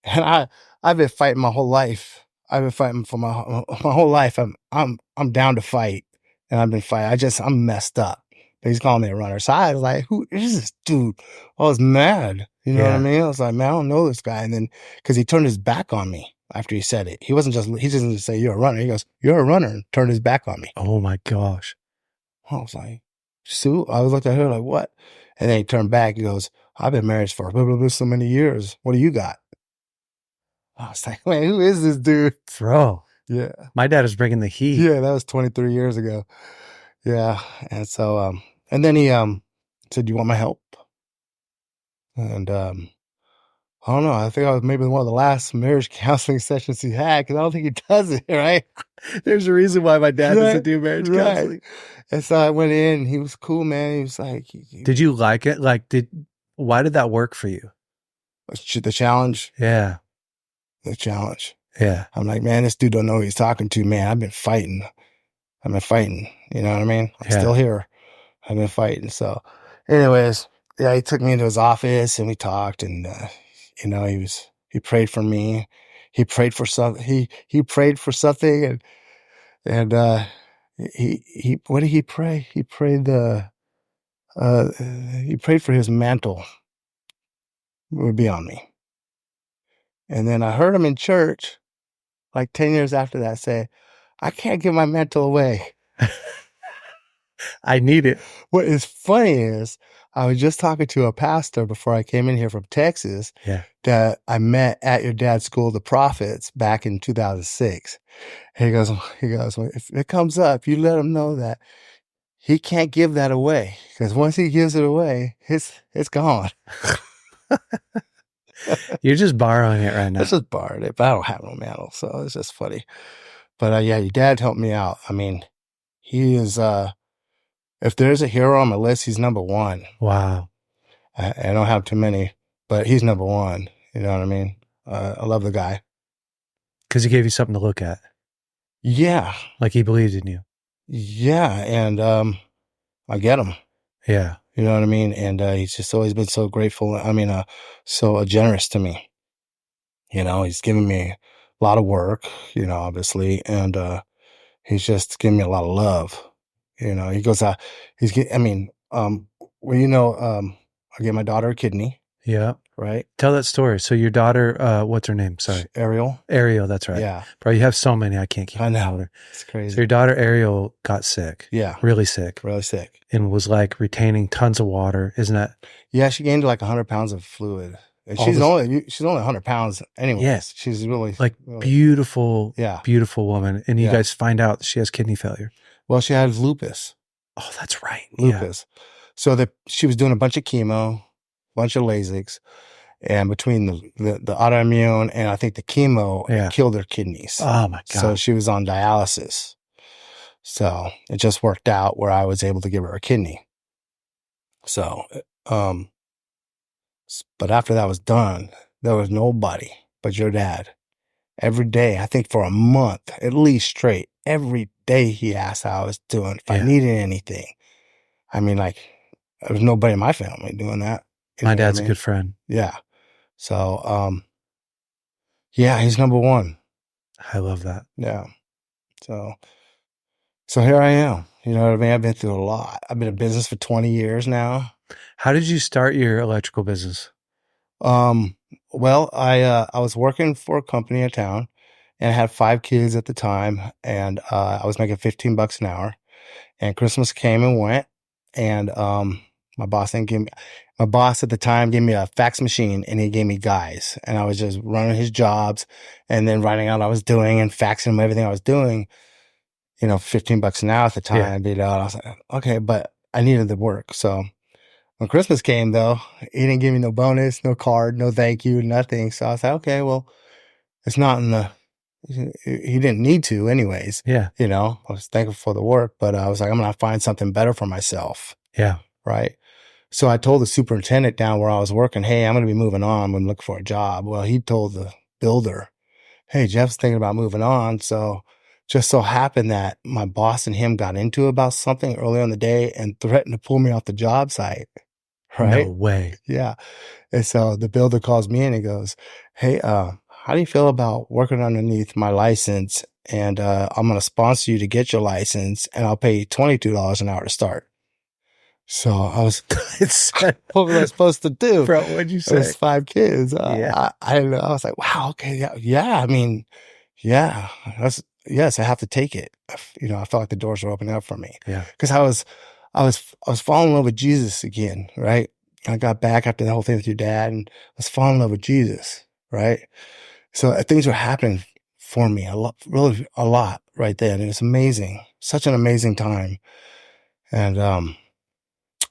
And I've been fighting my whole life. I've been fighting for my whole life. I'm down to fight, and I've been fighting. I'm messed up. But he's calling me a runner. So I was like, "Who is this dude?" I was mad. You know what I mean? I was like, "Man, I don't know this guy." And then because he turned his back on me after he said it, he doesn't just say you're a runner. He goes, "You're a runner," and turned his back on me. Oh my gosh. I was like, Sue, I was looking at her like, what? And then he turned back. He goes, "I've been married for blah, blah, blah, so many years. What do you got?" I was like, "Man, who is this dude?" Bro. Yeah. My dad is bringing the heat. Yeah, that was 23 years ago. Yeah. And so, and then he said, "Do you want my help?" And I don't know. I think I was maybe one of the last marriage counseling sessions he had, because I don't think he does it, right? There's a reason why my dad doesn't do marriage counseling. And so I went in. He was cool, man. He was like, Did you like it? Why did that work for you? The challenge. Yeah. The challenge. Yeah. I'm like, man, this dude don't know who he's talking to, man. I've been fighting. You know what I mean? I'm still here. I've been fighting. So anyways, yeah, he took me into his office and we talked, and, you know, he prayed for me. He prayed for something. He prayed for something, and what did he pray? He prayed he prayed for his mantle would be on me. And then I heard him in church like 10 years after that say, "I can't give my mantle away. I need it." What is funny is I was just talking to a pastor before I came in here from Texas that I met at your dad's School of the Prophets back in 2006. He goes, "Well, if it comes up, you let him know that he can't give that away, because once he gives it away, it's gone." You're just borrowing it right now. I just borrowed it, but I don't have no mantle, so it's just funny. But yeah, your dad helped me out. I mean, he is, if there's a hero on my list, he's number one. Wow. I don't have too many, but he's number one. You know what I mean? I love the guy. Because he gave you something to look at. Yeah. Like he believed in you. Yeah. And I get him. Yeah. You know what I mean? And he's just always been so grateful. I mean, so generous to me. You know, he's given me a lot of work, you know, obviously. And he's just giving me a lot of love. You know, he goes out, well, you know, I gave my daughter a kidney. Yeah. Right. Tell that story. So your daughter, what's her name? Sorry. Ariel. That's right. Yeah. Bro, you have so many. I can't keep. I know. It's crazy. So your daughter Ariel got sick. Yeah. Really sick. Really sick. And was like retaining tons of water. Isn't that? Yeah. She gained like 100 pounds of fluid. And she's only 100 pounds anyways. Yes. She's really beautiful, beautiful woman. And you guys find out that she has kidney failure. Well, she had lupus. Oh, that's right. Lupus. Yeah. So she was doing a bunch of chemo, bunch of Lasix, and between the autoimmune and I think the chemo killed her kidneys. Oh my God. So she was on dialysis. So it just worked out where I was able to give her a kidney. So, but after that was done, there was nobody but your dad. Every day, I think for a month, at least straight, every day he asked how I was doing, if I needed anything. I mean, like, there was nobody in my family doing that. My dad's a good friend. Yeah. So, yeah, he's number one. I love that. Yeah. So here I am. You know what I mean? I've been through a lot. I've been in business for 20 years now. How did you start your electrical business? Um, well, I was working for a company in town and I had 5 kids at the time and I was making $15 an hour and Christmas came and went and my boss didn't give me my boss at the time gave me a fax machine and he gave me guys and I was just running his jobs and then writing out what I was doing and faxing him everything I was doing, $15 an hour at the Yeah. time, and I was like, okay, but I needed the work. So when Christmas came, though, he didn't give me no bonus, no card, no thank you, nothing. So I was like, okay, well, it's not in the, he didn't need to, anyways. Yeah. I was thankful for the work, but I was like, I'm going to find something better for myself. Yeah. Right. So I told the superintendent down where I was working, hey, I'm going to be moving on. I'm looking for a job. Well, he told the builder, hey, Jeff's thinking about moving on. So just so happened that my boss and him got into about something earlier in the day and threatened to pull me off the job site. No Right. way. Yeah. And so the builder calls me and he goes, hey, how do you feel about working underneath my license? And I'm going to sponsor you to get your license and I'll pay you $22 an hour to start. So I was, what was I supposed to do? Bro, what'd you It was say? 5 kids. Yeah. I was like, wow, okay. Yeah. Yeah. I mean, yeah, yes, I have to take it. I felt like the doors were opening up for me Yeah. because I was falling in love with Jesus again, right? I got back after the whole thing with your dad and I was falling in love with Jesus, right? So things were happening for me a lot, really a lot right then. It was amazing, such an amazing time. And,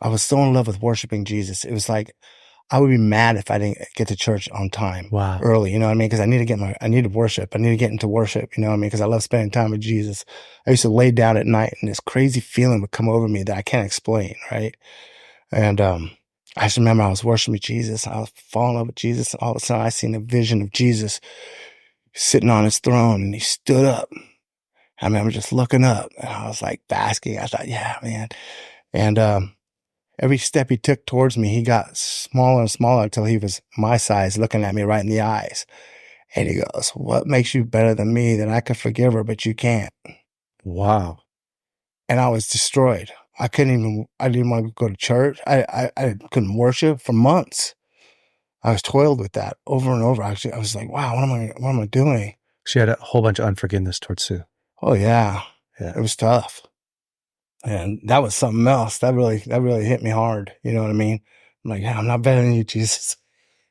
I was so in love with worshiping Jesus. It was like, I would be mad if I didn't get to church on time Wow. early, you know what I mean? Because I need to worship. I need to get into worship, you know what I mean? Because I love spending time with Jesus. I used to lay down at night and this crazy feeling would come over me that I can't explain, right? And I just remember I was worshiping Jesus. I was falling in love with Jesus. And all of a sudden I seen a vision of Jesus sitting on his throne and he stood up. I remember just looking up and I was like basking. I thought, yeah, man. And every step he took towards me, he got smaller and smaller until he was my size, looking at me right in the eyes. And he goes, what makes you better than me that I could forgive her, but you can't? Wow. And I was destroyed. I didn't want to go to church. I couldn't worship for months. I was toiled with that over and over. Actually, I was like, wow, what am I doing? She had a whole bunch of unforgiveness towards Sue. Oh yeah. Yeah. It was tough. And that was something else. That really hit me hard. You know what I mean? I'm like, yeah, I'm not better than you, Jesus.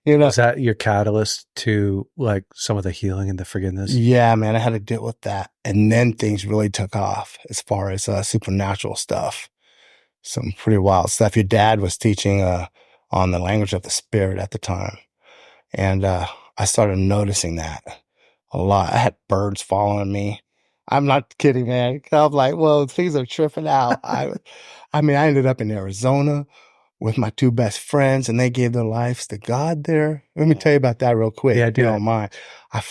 Was that your catalyst to like some of the healing and the forgiveness? Yeah, man, I had to deal with that. And then things really took off as far as supernatural stuff. Some pretty wild stuff. Your dad was teaching on the language of the spirit at the time. And I started noticing that a lot. I had birds following me. I'm not kidding, man. I'm like, well, things are tripping out. I mean, I ended up in Arizona with my two best friends and they gave their lives to God there. Let me tell you about that real quick, Yeah, if you do it. don't mind. I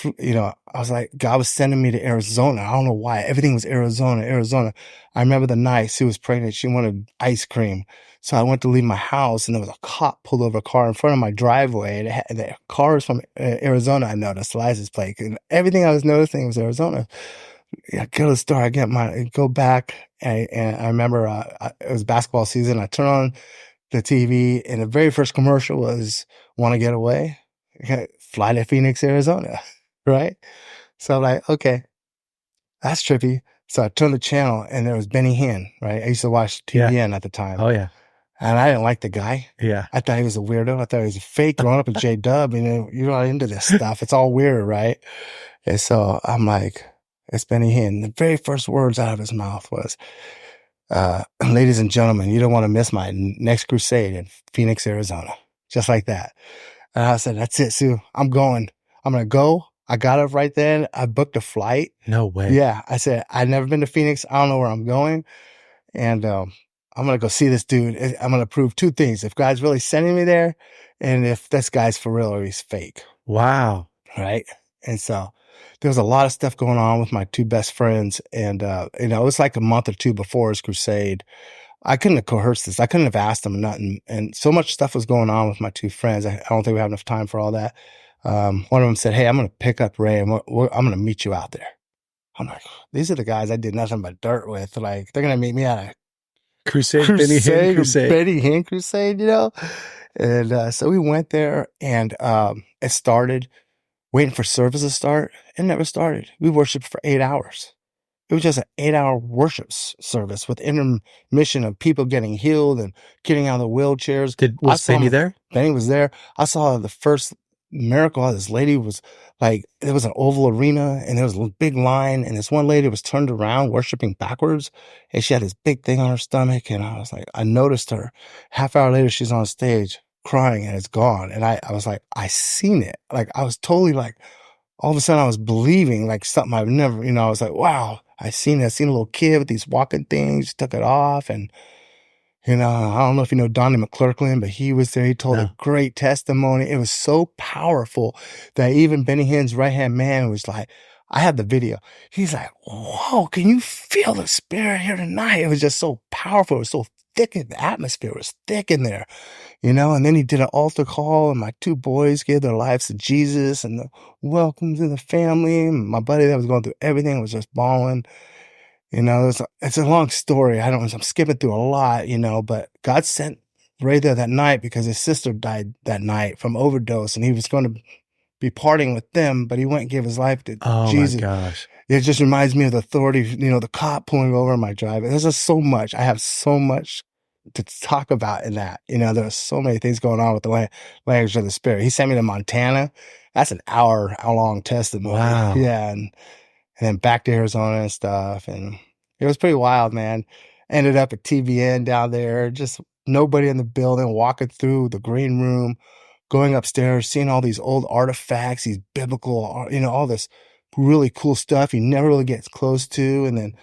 was like, God was sending me to Arizona. I don't know why. Everything was Arizona, Arizona. I remember the night Sue was pregnant. She wanted ice cream. So I went to leave my house and there was a cop pulled over a car in front of my driveway. The car was from Arizona. I noticed license plate and everything I was noticing was Arizona. Yeah, go to the store. Go back. And I remember, it was basketball season. I turn on the TV and the very first commercial was want to get away? Okay, fly to Phoenix, Arizona. Right. So I'm like, okay, that's trippy. So I turned the channel and there was Benny Hinn, right? I used to watch Yeah. TVN at the time. Oh yeah. And I didn't like the guy. Yeah. I thought he was a weirdo. I thought he was a fake growing up with J Dub. You're not into this stuff. It's all weird, right? And so I'm like, it's Benny Hinn. The very first words out of his mouth was, ladies and gentlemen, you don't want to miss my next crusade in Phoenix, Arizona. Just like that. And I said, that's it, Sue. I'm going. I'm going to go. I got up right then. I booked a flight. No way. Yeah. I said, I've never been to Phoenix. I don't know where I'm going. And, I'm going to go see this dude. I'm going to prove two things. If God's really sending me there and if this guy's for real or he's fake. Wow. Right. And so there was a lot of stuff going on with my two best friends. And, it was like a month or two before his crusade. I couldn't have coerced this. I couldn't have asked him nothing. And so much stuff was going on with my two friends. I don't think we have enough time for all that. One of them said, hey, I'm going to pick up Ray and I'm going to meet you out there. I'm like, these are the guys I did nothing but dirt with. Like, they're going to meet me Crusade, Benny Hinn crusade, crusade. Benny Hinn crusade, you know? And so we went there and it started waiting for service to start. It never started. We worshiped for 8 hours. It was just an 8 hour worship service with intermission of people getting healed and getting out of the wheelchairs. I Was saw Benny there? Benny was there. I saw the first miracle. This lady was like, there was an oval arena and there was a big line. And this one lady was turned around worshiping backwards. And she had this big thing on her stomach. And I was like, I noticed her. Half hour later, she's on stage crying and it's gone. And I was like, I seen it. Like, I was totally like, all of a sudden I was believing like something I've never, I was like, wow, I seen a little kid with these walking things, took it off. And, I don't know if you know Donnie McClurkin, but he was there. He told No. a great testimony. It was so powerful that even Benny Hinn's right-hand man was like, I had the video. He's like, whoa, can you feel the spirit here tonight? It was just so powerful. It was so thick. The atmosphere was thick in there. And then he did an altar call and my two boys gave their lives to Jesus and the welcome to the family. And my buddy that was going through everything was just bawling. It's a long story. I'm skipping through a lot, but God sent Ray there that night because his sister died that night from overdose and he was going to be partying with them, but he went and gave his life to Jesus. My gosh. It just reminds me of the authority, the cop pulling over my driver. There's just so much. I have so much to talk about in that. There are so many things going on with the language of the spirit. He sent me to Montana. That's an hour-long testimony. Wow. Yeah. And then back to Arizona and stuff. And it was pretty wild, man. Ended up at TBN down there. Just nobody in the building, walking through the green room, going upstairs, seeing all these old artifacts, these biblical, all this really cool stuff you never really get close to. And then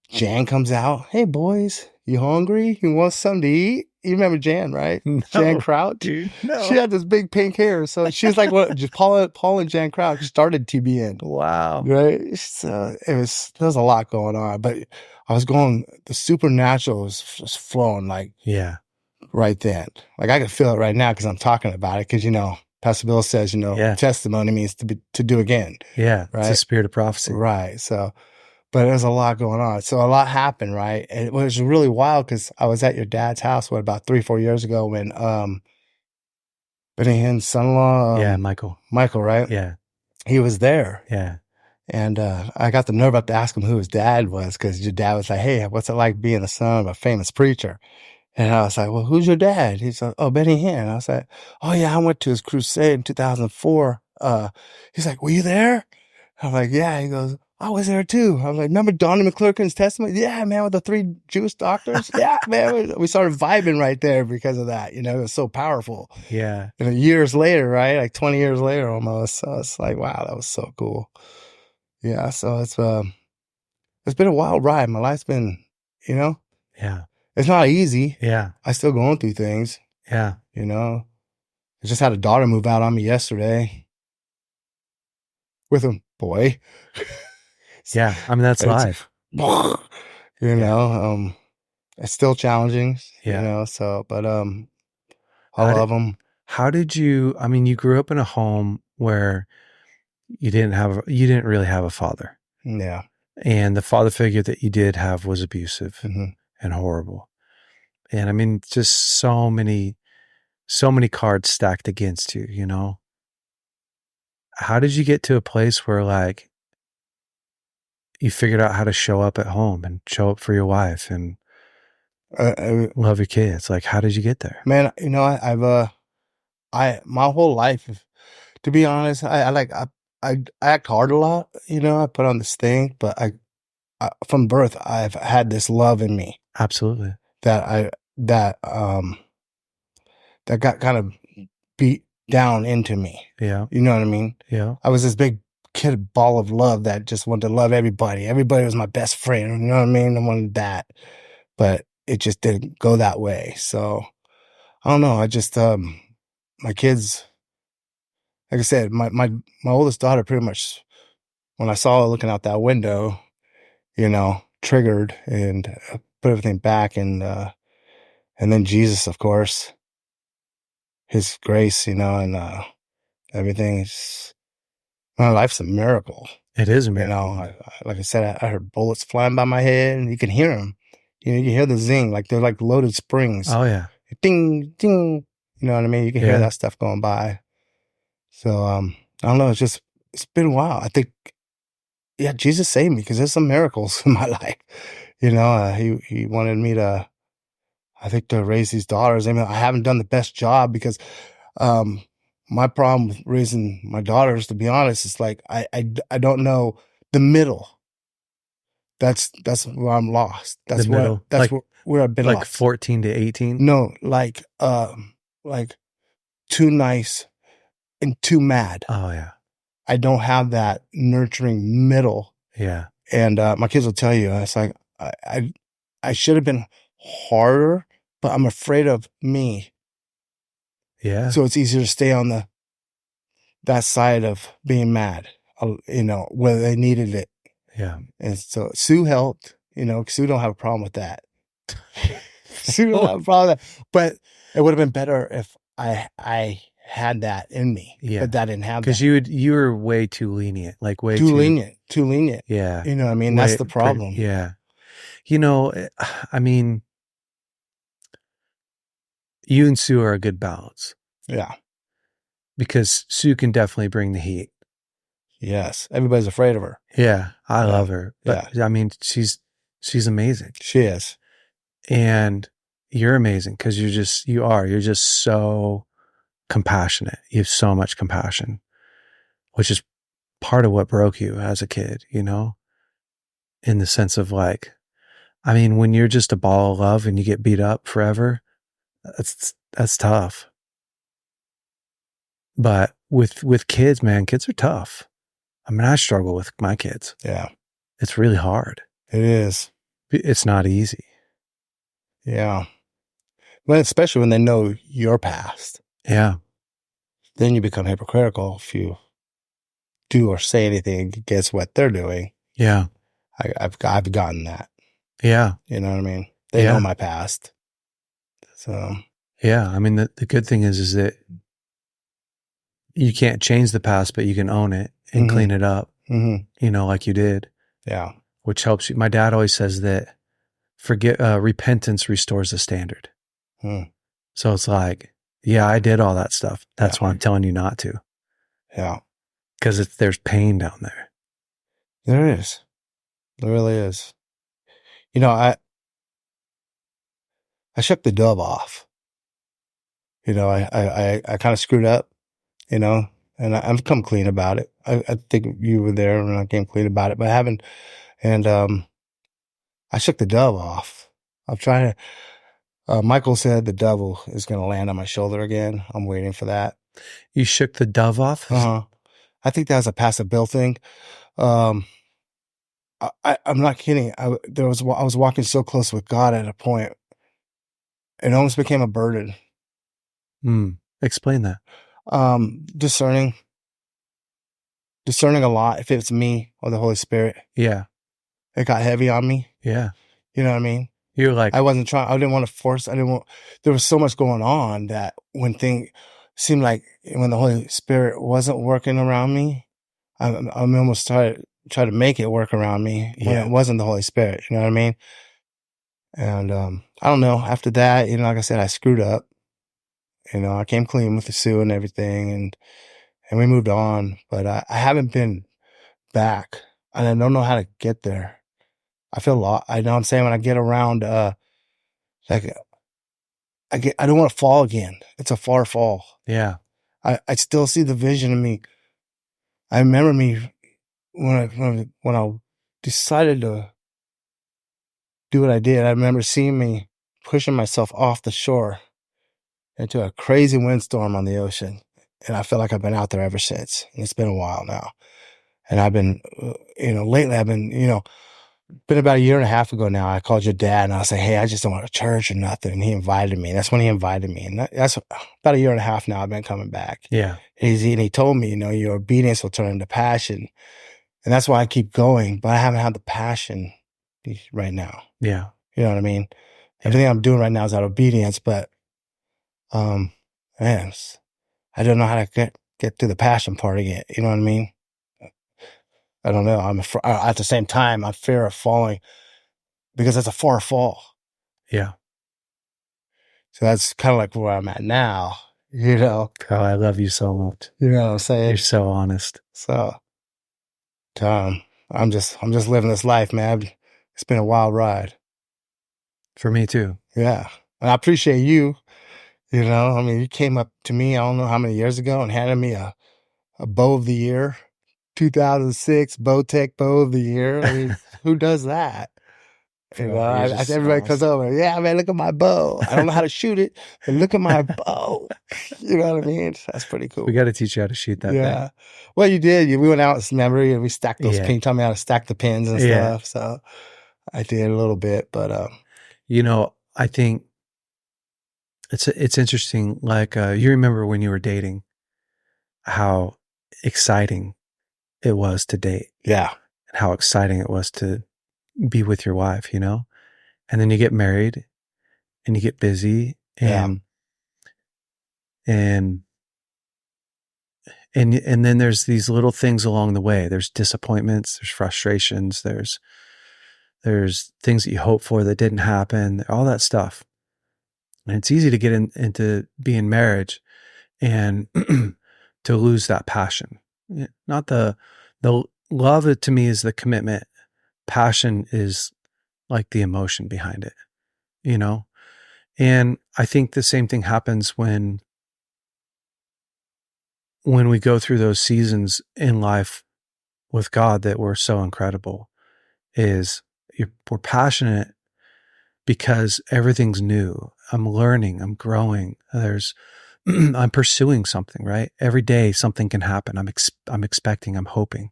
Jan comes out. Hey, boys, you hungry? You want something to eat? You remember Jan, right? No, Jan Crouch? dude, no. She had this big pink hair. So she was like, just Paul and Jan Crouch started TBN. Wow. Right? So there was a lot going on. But the supernatural was just flowing like right then. Like I could feel it right now because I'm talking about it because, Pastor Bill says, testimony means to do again. Yeah. Right? It's a spirit of prophecy. Right. So, but there's a lot going on. So a lot happened, right? And it was really wild because I was at your dad's house, about 3-4 years ago when Benny Hinn's son-in-law, Michael, right? Yeah. He was there. Yeah. And I got the nerve up to ask him who his dad was because your dad was like, hey, what's it like being the son of a famous preacher? And I was like, well, who's your dad? He's like, oh, Benny Hinn. I was like, oh, yeah, I went to his crusade in 2004. He's like, were you there? I'm like, yeah. He goes, I was there too. I'm like, remember Donnie McClurkin's testimony? Yeah, man, with the 3 Jewish doctors. Yeah, man. We started vibing right there because of that. It was so powerful. Yeah. And years later, right? Like 20 years later almost. So it's like, wow, that was so cool. Yeah. So it's been a wild ride. My life's been, Yeah. It's not easy. Yeah. I still going through things. Yeah. I just had a daughter move out on me yesterday with a boy. Yeah. I mean, that's life. It's still challenging, so, but, I love them. How did you grew up in a home where you didn't really have a father. Yeah. And the father figure that you did have was abusive Mm-hmm. and horrible. And just so many cards stacked against you, How did you get to a place where like you figured out how to show up at home and show up for your wife and love your kids? Like, how did you get there? Man, my whole life, to be honest, I act hard a lot, I put on this thing, but I from birth, I've had this love in me. Absolutely. That got kind of beat down into me. Yeah. You know what I mean? Yeah. I was this big kid ball of love that just wanted to love everybody. Everybody was my best friend. You know what I mean? I wanted that, but it just didn't go that way. So I don't know. I just, my kids, like I said, my oldest daughter pretty much, when I saw her looking out that window, triggered and put everything back. And then Jesus, of course, his grace, and everything. My life's a miracle. It is a miracle. Like I said, I heard bullets flying by my head and you can hear them. You know, you hear the zing, like they're like loaded springs. Oh yeah. Ding, ding. You know what I mean? You can hear Yeah. that stuff going by. So, I don't know. It's been a while. I think, yeah, Jesus saved me because there's some miracles in my life. You know, he wanted me to, I think, to raise these daughters. I mean, I haven't done the best job because, um, my problem with raising my daughters, to be honest, is like, I don't know the middle. That's where I'm lost. The middle, That's where I've been like lost. 14 to 18. No, like too nice and too mad. Oh yeah. I don't have that nurturing middle. Yeah. And my kids will tell you, it's like I should have been harder, but I'm afraid of me. Yeah. So it's easier to stay on that side of being mad, you know, where they needed it. Yeah. And so Sue helped, you know, Sue don't have a problem with that. Sue don't have a problem with that. But it would have been better if I had that in me. Yeah. But I didn't have that. Because you were way too lenient, like way too lenient. Yeah. You know what I mean? That's the problem. Yeah. You know, I mean, you and Sue are a good balance. Yeah. Because Sue can definitely bring the heat. Yes. Everybody's afraid of her. Yeah. I love her. But I mean, she's amazing. She is. And you're amazing because you're just so compassionate. You have so much compassion, which is part of what broke you as a kid, you know, in the sense of like, I mean, when you're just a ball of love and you get beat up forever, that's tough. But with kids, man, kids are tough. I mean, I struggle with my kids. Yeah. It's really hard. It is. It's not easy. Yeah. Well, especially when they know your past. Yeah. Then you become hypocritical if you do or say anything against what they're doing. Yeah. I've gotten that. Yeah. You know what I mean? They know my past. So. Yeah. I mean, the good thing is that you can't change the past, but you can own it and clean it up, you know, like you did. Yeah. Which helps you. My dad always says that repentance restores the standard. So it's like, yeah, I did all that stuff. That's why I'm telling you not to. Yeah. Because there's pain down there. There is. There really is. You know, I shook the dove off. You know, I kind of screwed up, you know, and I've come clean about it. I think you were there when I came clean about it, but I haven't. And I shook the dove off. I'm trying to. Michael said the devil is going to land on my shoulder again. I'm waiting for that. You shook the dove off? I think that was a passive bill thing. I'm not kidding. I was walking so close with God at a point, it almost became a burden. Explain that. Discerning a lot. If it's me or the Holy Spirit. Yeah. It got heavy on me. Yeah. You know what I mean? You're like, I didn't want to force, there was so much going on that when seemed like when the Holy Spirit wasn't working around me, I almost try to make it work around me when it wasn't the Holy Spirit. You know what I mean? And, I don't know. After that, you know, like I said, I screwed up. You know, I came clean with the Sue and everything and we moved on, but I haven't been back and I don't know how to get there. I feel lost. I know what I'm saying when I get around, like I don't want to fall again. It's a far fall. Yeah. I still see the vision of me. I remember me when I decided to do what I did. I remember seeing me pushing myself off the shore into a crazy windstorm on the ocean. And I feel like I've been out there ever since. And it's been a while now. And I've been, you know, lately I've been, you know, been about a year and a half ago now. I called your dad and I was like, hey, I just don't want a church or nothing. And he invited me. And that's when he invited me. And that's about a year and a half now I've been coming back. Yeah. And he told me, you know, your obedience will turn into passion. And that's why I keep going. But I haven't had the passion right now. Yeah. You know what I mean? Yeah. Everything I'm doing right now is out of obedience. But, man, I don't know how to get to the passion part again. You know what I mean? I don't know. At the same time, I'm fear of falling because it's a far fall. Yeah. So that's kind of like where I'm at now, you know. Oh, I love you so much. You know what I'm You're saying? so honest. So, I'm just living this life, man. It's been a wild ride. For me too. Yeah. And I appreciate you, you know. I mean, you came up to me, I don't know how many years ago, and handed me a bow of the year, 2006 Bowtech bow of the year. I mean, who does that? You know, Bro, you're just so everybody comes awesome. over. Yeah, man, look at my bow. I don't know how to shoot it, but look at my bow. You know what I mean? That's pretty We cool. got to teach you how to shoot that thing. Yeah. Well, you did. We went out as memory and we stacked those Yeah. pins. Taught me how to stack the pins and Yeah. stuff. So I did a little bit, but You know, I think it's interesting. Like, you remember when you were dating, how exciting it was to date yeah, and how exciting it was to be with your wife, you know? And then you get married and you get busy yeah, and and then there's these little things along the way. There's disappointments, there's frustrations, there's things that you hope for that didn't happen, all that stuff. And it's easy to get into being marriage and to lose that passion. Not the love to me is the commitment. Passion is like the emotion behind it, you know? And I think the same thing happens when we go through those seasons in life with God that were so incredible is we're passionate because everything's new. I'm learning, I'm growing. I'm pursuing something, right? Every day something can happen. I'm expecting, I'm hoping.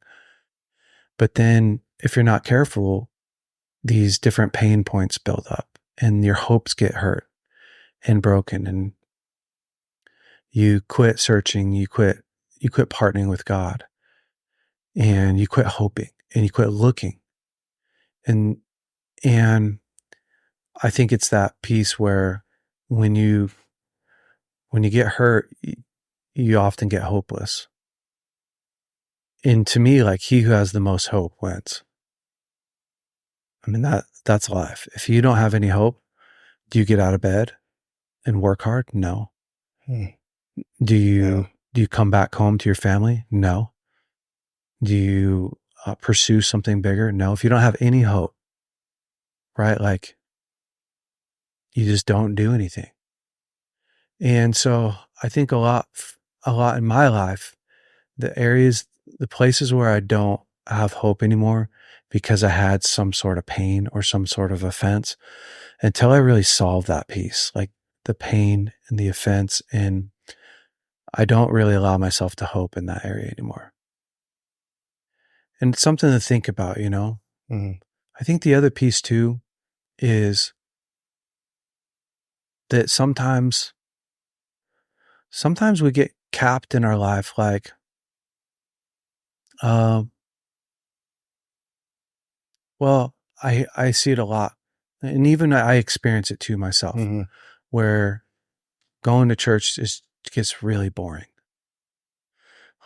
But then if you're not careful, these different pain points build up and your hopes get hurt and broken and you quit searching, you quit partnering with God and you quit hoping and you quit looking. And and I think it's that piece where when you get hurt, you often get hopeless. And to me, like he who has the most hope wins. I mean, that's life. If you don't have any hope, do you get out of bed and work hard? No. hmm, Do yeah, you come back home to your family? No. Do you pursue something bigger? No. If you don't have any hope, right? Like you just don't do anything. And so I think a lot in my life, the places where I don't have hope anymore because I had some sort of pain or some sort of offense until I really solve that piece, like the pain and the offense. And I don't really allow myself to hope in that area anymore. And it's something to think about, you know? hmm, I think the other piece too is that sometimes we get capped in our life. Like, um, well, I see it a lot. And even I experience it too myself, hmm, where going to church gets really boring,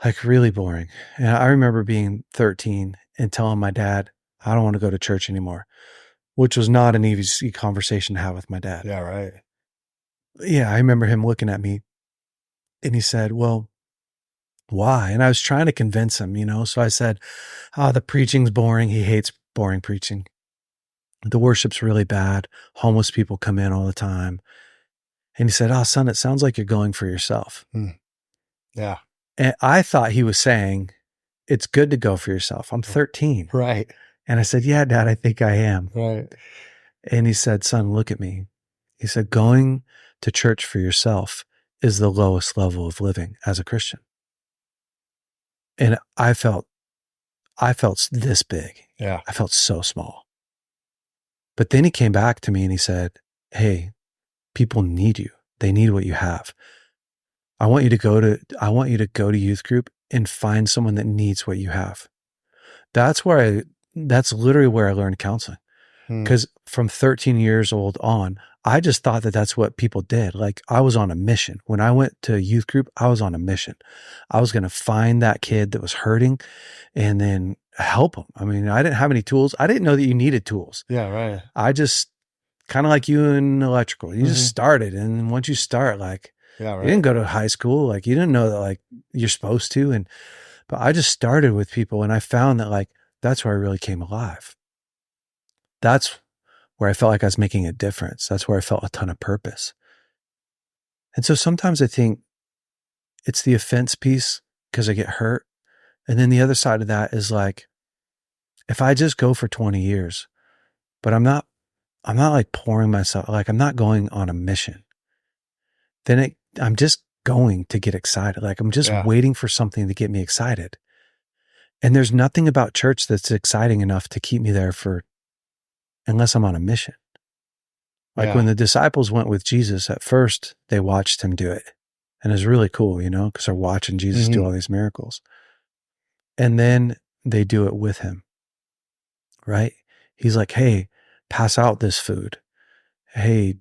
like really boring. And I remember being 13 and telling my dad, I don't want to go to church anymore, which was not an easy conversation to have with my dad. yeah, right. Yeah, I remember him looking at me and he said, well, why? And I was trying to convince him, you know? So I said, the preaching's boring. He hates boring preaching. The worship's really bad. Homeless people come in all the time. And he said, oh, son, it sounds like you're going for yourself. Hmm, yeah, And I thought he was saying, it's good to go for yourself. I'm 13. right, And I said, yeah, Dad, I think I am. right. And he said, son, look at me. He said, going to church for yourself is the lowest level of living as a Christian. And I felt this big. Yeah, I felt so small. But then he came back to me and he said, hey, people need you. They need what you have. I want you to go to youth group and find someone that needs what you have. That's literally where I learned counseling. hmm, Because from 13 years old on, I just thought that that's what people did. Like I was on a mission. When I went to youth group, I was on a mission. I was going to find that kid that was hurting and then help them. I mean, I didn't have any tools. I didn't know that you needed tools. yeah, right. I just Kind of like you in electrical. You just Mhm. started. And once you start, like, Yeah, you right. didn't go to high school. Like, you didn't know that, like, you're supposed to. But I just started with people, and I found that, like, that's where I really came alive. That's where I felt like I was making a difference. That's where I felt a ton of purpose. And so sometimes I think it's the offense piece because I get hurt. And then the other side of that is like, if I just go for 20 years, but I'm not like pouring myself, like I'm not going on a mission, then I'm just going to get excited. Like I'm just Yeah. waiting for something to get me excited. And there's nothing about church that's exciting enough to keep me there unless I'm on a mission. Like when Yeah. the disciples went with Jesus, at first they watched him do it. And it's really cool, because they're watching Jesus do Mhm. all these miracles. And then they do it with him, right? He's like, hey, pass out this food. Hey,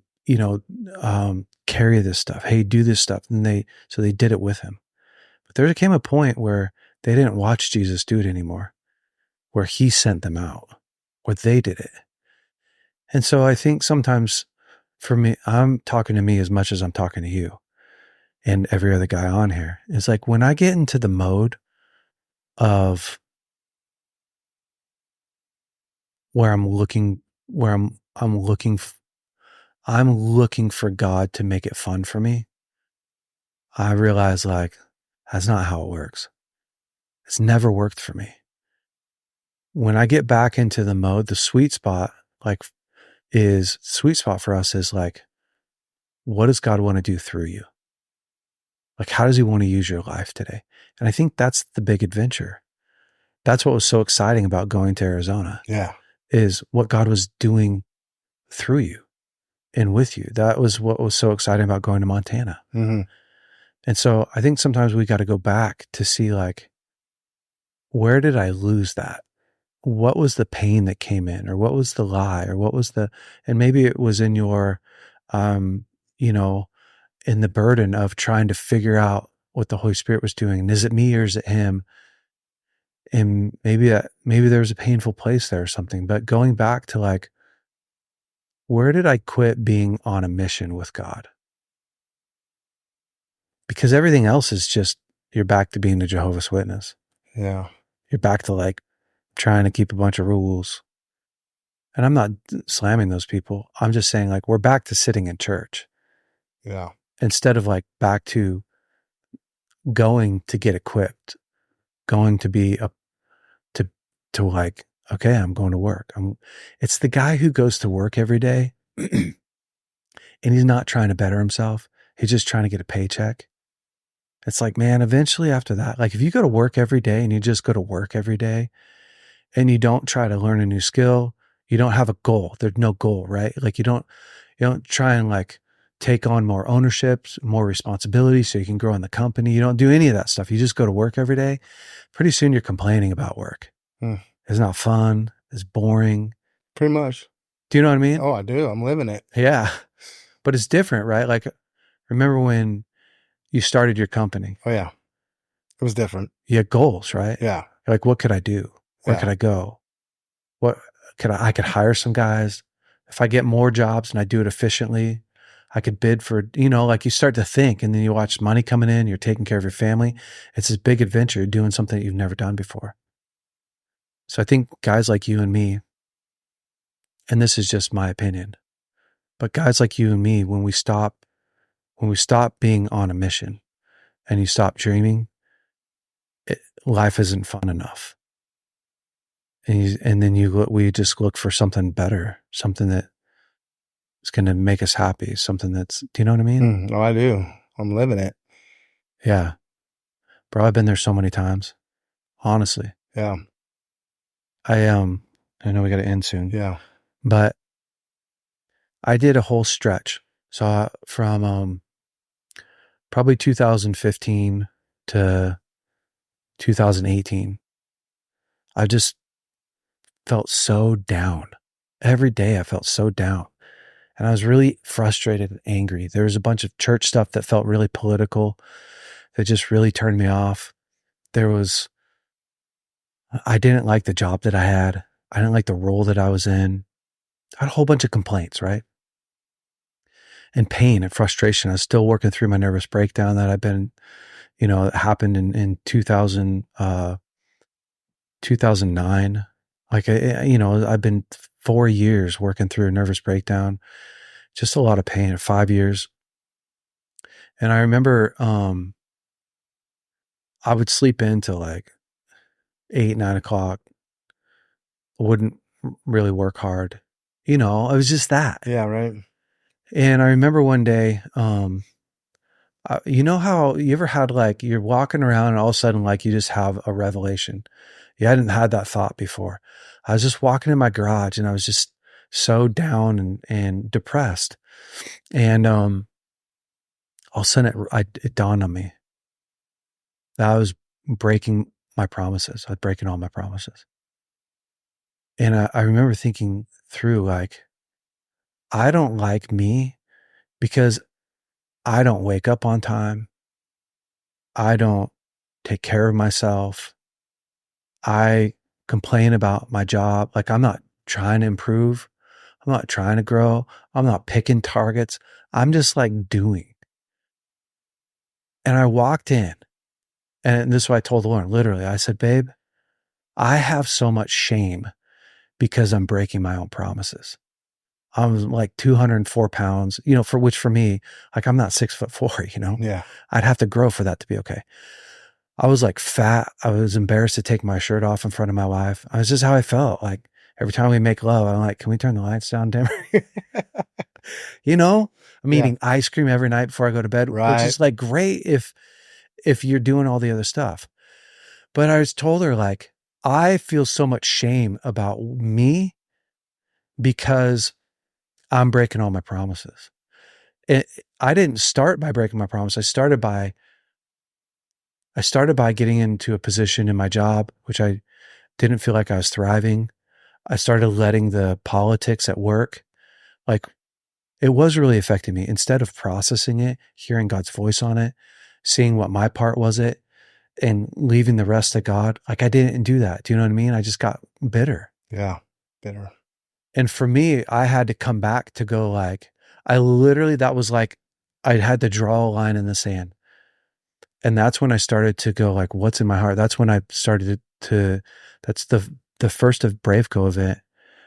carry this stuff. Hey, do this stuff. And so they did it with him. But there came a point where they didn't watch Jesus do it anymore, where he sent them out, where they did it. And so I think sometimes for me, I'm talking to me as much as I'm talking to you and every other guy on here. It's like when I get into the mode of where I'm looking for God to make it fun for me, I realize like that's not how it works. It's never worked for me. When I get back into the mode, the sweet spot for us is like, what does God want to do through you? Like, how does he want to use your life today? And I think that's the big adventure. That's what was so exciting about going to Arizona Yeah. is what God was doing through you and with you. That was what was so exciting about going to Montana. Mhm. And so I think sometimes we got to go back to see like, where did I lose that? What was the pain that came in, or what was the lie, or and maybe it was in your, you know, in the burden of trying to figure out what the Holy Spirit was doing. And is it me or is it him? And maybe there was a painful place there or something, but going back to like, where did I quit being on a mission with God? Because everything else is just, you're back to being a Jehovah's Witness. Yeah. You're back to like trying to keep a bunch of rules. And I'm not slamming those people. I'm just saying like, we're back to sitting in church Yeah. instead of like back to going to get equipped, going to be to, to like, okay, I'm going to work. It's the guy who goes to work every day and he's not trying to better himself. He's just trying to get a paycheck. It's like, man, eventually after that, like if you go to work every day and you just go to work every day and you don't try to learn a new skill, you don't have a goal. There's no goal, right? Like you don't try and like take on more ownerships, more responsibility so you can grow in the company. You don't do any of that stuff. You just go to work every day. Pretty soon you're complaining about work. Mm. It's not fun. It's boring. Pretty much. Do you know what I mean? Oh, I do. I'm living it. Yeah. But it's different, right? Like remember when you started your company, Oh, yeah. It was different. you had goals, right? Yeah. You're like, what could I do? Where Yeah. could I go? What I could hire some guys. If I get more jobs and I do it efficiently, I could bid for, like you start to think and then you watch money coming in, you're taking care of your family. It's this big adventure doing something that you've never done before. So I think guys like you and me, and this is just my opinion, but guys like you and me, when we stop being on a mission and you stop dreaming, life isn't fun enough. And then we just look for something better, something that is going to make us happy, something do you know what I mean? Oh, I do. I'm living it. Yeah. Bro, I've been there so many times. Honestly. Yeah. I know we got to end soon. Yeah. But I did a whole stretch. So from probably 2015 to 2018, I just felt so down. Every day I felt so down. And I was really frustrated and angry. There was a bunch of church stuff that felt really political that just really turned me off. I didn't like the job that I had. I didn't like the role that I was in. I had a whole bunch of complaints, right? and pain and frustration. I was still working through my nervous breakdown that I've been, it happened in 2009. Like, I've been 4 years working through a nervous breakdown, just a lot of pain, 5 years. And I remember, I would sleep into like 8, 9 o'clock, wouldn't really work hard. It was just that. Yeah, right. And I remember one day, you know how you ever had like, you're walking around and all of a sudden, like you just have a revelation. You hadn't had that thought before. I was just walking in my garage and I was just so down and depressed. And, all of a sudden it dawned on me that I was breaking my promises. I was breaking all my promises. And I remember thinking through, like, I don't like me because I don't wake up on time. I don't take care of myself. I complain about my job. Like, I'm not trying to improve. I'm not trying to grow. I'm not picking targets. I'm just like doing. And I walked in, and this is what I told Lauren, literally, I said, babe, I have so much shame because I'm breaking my own promises. I'm like 204 pounds, for me, like I'm not 6'4", Yeah. I'd have to grow for that to be okay. I was like fat. I was embarrassed to take my shirt off in front of my wife. I was just how I felt. Like every time we make love, I'm like, can we turn the lights down dimmer? I'm Yeah. eating ice cream every night before I go to bed, which Right. is like great if you're doing all the other stuff. But I was told her, like, I feel so much shame about me because I'm breaking all my promises. I didn't start by breaking my promise. I started by getting into a position in my job, which I didn't feel like I was thriving. I started letting the politics at work, like, it was really affecting me. Instead of processing it, hearing God's voice on it, seeing what my part was and leaving the rest to God, like I didn't do that. Do you know what I mean? I just got bitter. Yeah. Bitter. And for me, I had to come back to go, like, that was like, I had to draw a line in the sand. And that's when I started to go, like, what's in my heart? That's when I started that's the first of BraveCo event,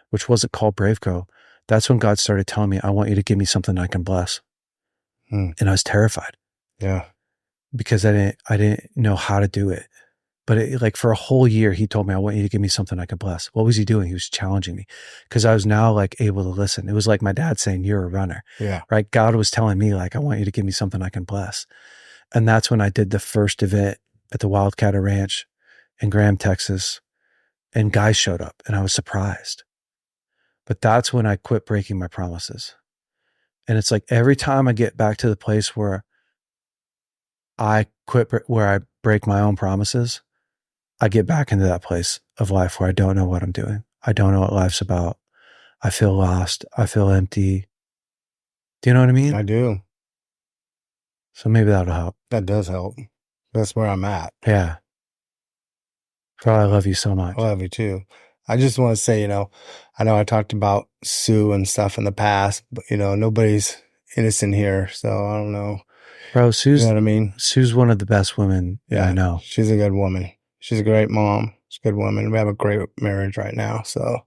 which wasn't called BraveCo. That's when God started telling me, I want you to give me something I can bless. And I was terrified. Yeah. Because I didn't know how to do it. But like for a whole year, he told me, I want you to give me something I could bless. What was he doing? He was challenging me because I was now like able to listen. It was like my dad saying, you're a runner, Yeah. right? God was telling me, like, I want you to give me something I can bless. And that's when I did the first event at the Wildcatter Ranch in Graham, Texas. And guys showed up and I was surprised. But that's when I quit breaking my promises. And it's like every time I get back to the place where I break my own promises, I get back into that place of life where I don't know what I'm doing. I don't know what life's about. I feel lost. I feel empty. Do you know what I mean? I do. So maybe that'll help. That does help. That's where I'm at. Yeah. Bro, I love you so much. I love you too. I just want to say, I know I talked about Sue and stuff in the past, but nobody's innocent here. So I don't know. Bro, Sue's, you know what I mean? Sue's one of the best women that I know. She's a good woman. She's a great mom. She's a good woman. We have a great marriage right now. So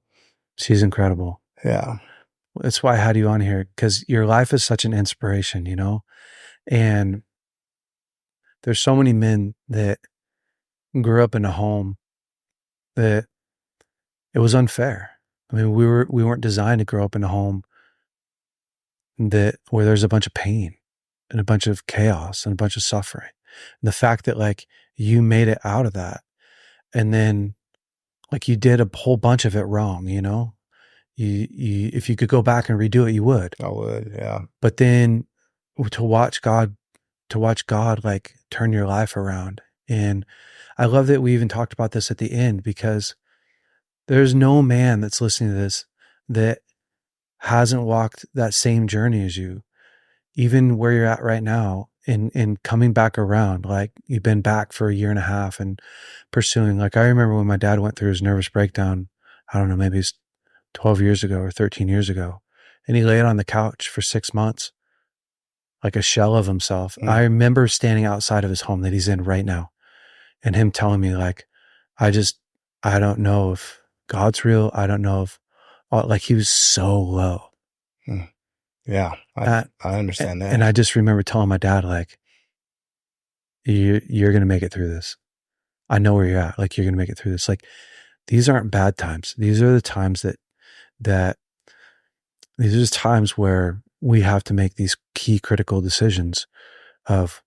she's incredible. Yeah. That's why I had you on here, because your life is such an inspiration, and there's so many men that grew up in a home that it was unfair. I mean, we weren't designed to grow up in a home where there's a bunch of pain and a bunch of chaos and a bunch of suffering. And the fact that like you made it out of that, and then like you did a whole bunch of it wrong, you if you could go back and redo it, you would. I would, yeah. But then to watch God like turn your life around. And I love that we even talked about this at the end, because there's no man that's listening to this that hasn't walked that same journey as you, even where you're at right now, in coming back around. Like you've been back for 1.5 years and pursuing. Like I remember when my dad went through his nervous breakdown, I don't know, maybe it's 12 years ago or 13 years ago. And he laid on the couch for 6 months like a shell of himself. Mm. I remember standing outside of his home that he's in right now and him telling me like, I don't know if God's real. I don't know if, like he was so low. Yeah, I understand that. And I just remember telling my dad, like, you're going to make it through this. I know where you're at. Like, you're going to make it through this. Like, these aren't bad times. These are the times that these are just times where we have to make these key critical decisions of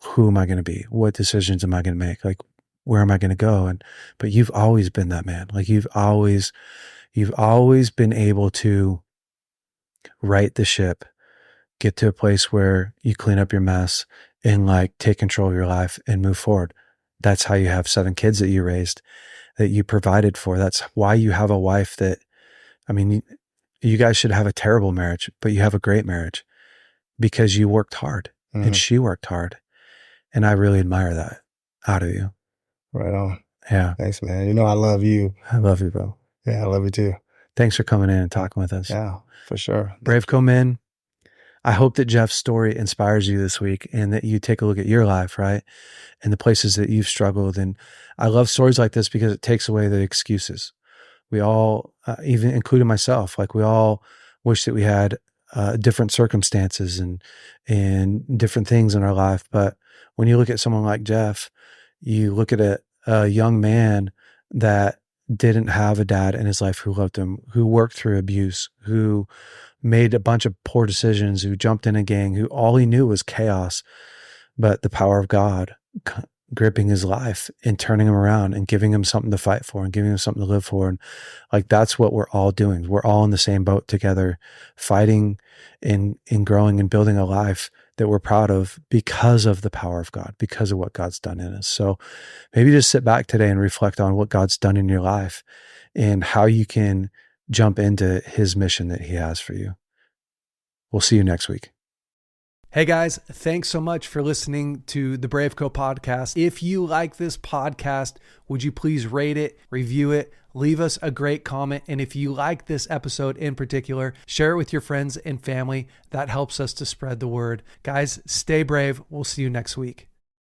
who am I going to be? What decisions am I going to make? Like, where am I going to go? But you've always been that man. Like you've always been able to right the ship, get to a place where you clean up your mess and like take control of your life and move forward. That's how you have 7 kids that you raised, that you provided for. That's why you have a wife that, I mean, you guys should have a terrible marriage, but you have a great marriage because you worked hard and she worked hard. And I really admire that out of you. Right on. Yeah. Thanks, man. You know, I love you. I love you, bro. Yeah, I love you too. Thanks for coming in and talking with us. Yeah, for sure. BraveCo men, I hope that Jeff's story inspires you this week and that you take a look at your life, right? And the places that you've struggled. And I love stories like this because it takes away the excuses. We all, even including myself, like we all wish that we had different circumstances and different things in our life. But when you look at someone like Jeff, you look at a young man that didn't have a dad in his life who loved him, who worked through abuse, who made a bunch of poor decisions, who jumped in a gang, who all he knew was chaos, but the power of God gripping his life and turning him around and giving him something to fight for and giving him something to live for. And like, that's what we're all doing. We're all in the same boat together, fighting and growing and building a life that we're proud of because of the power of God, because of what God's done in us. So maybe just sit back today and reflect on what God's done in your life and how you can jump into his mission that he has for you. We'll see you next week. Hey guys, thanks so much for listening to the BraveCo podcast. If you like this podcast, would you please rate it, review it, leave us a great comment. And if you like this episode in particular, share it with your friends and family. That helps us to spread the word. Guys, stay brave. We'll see you next week.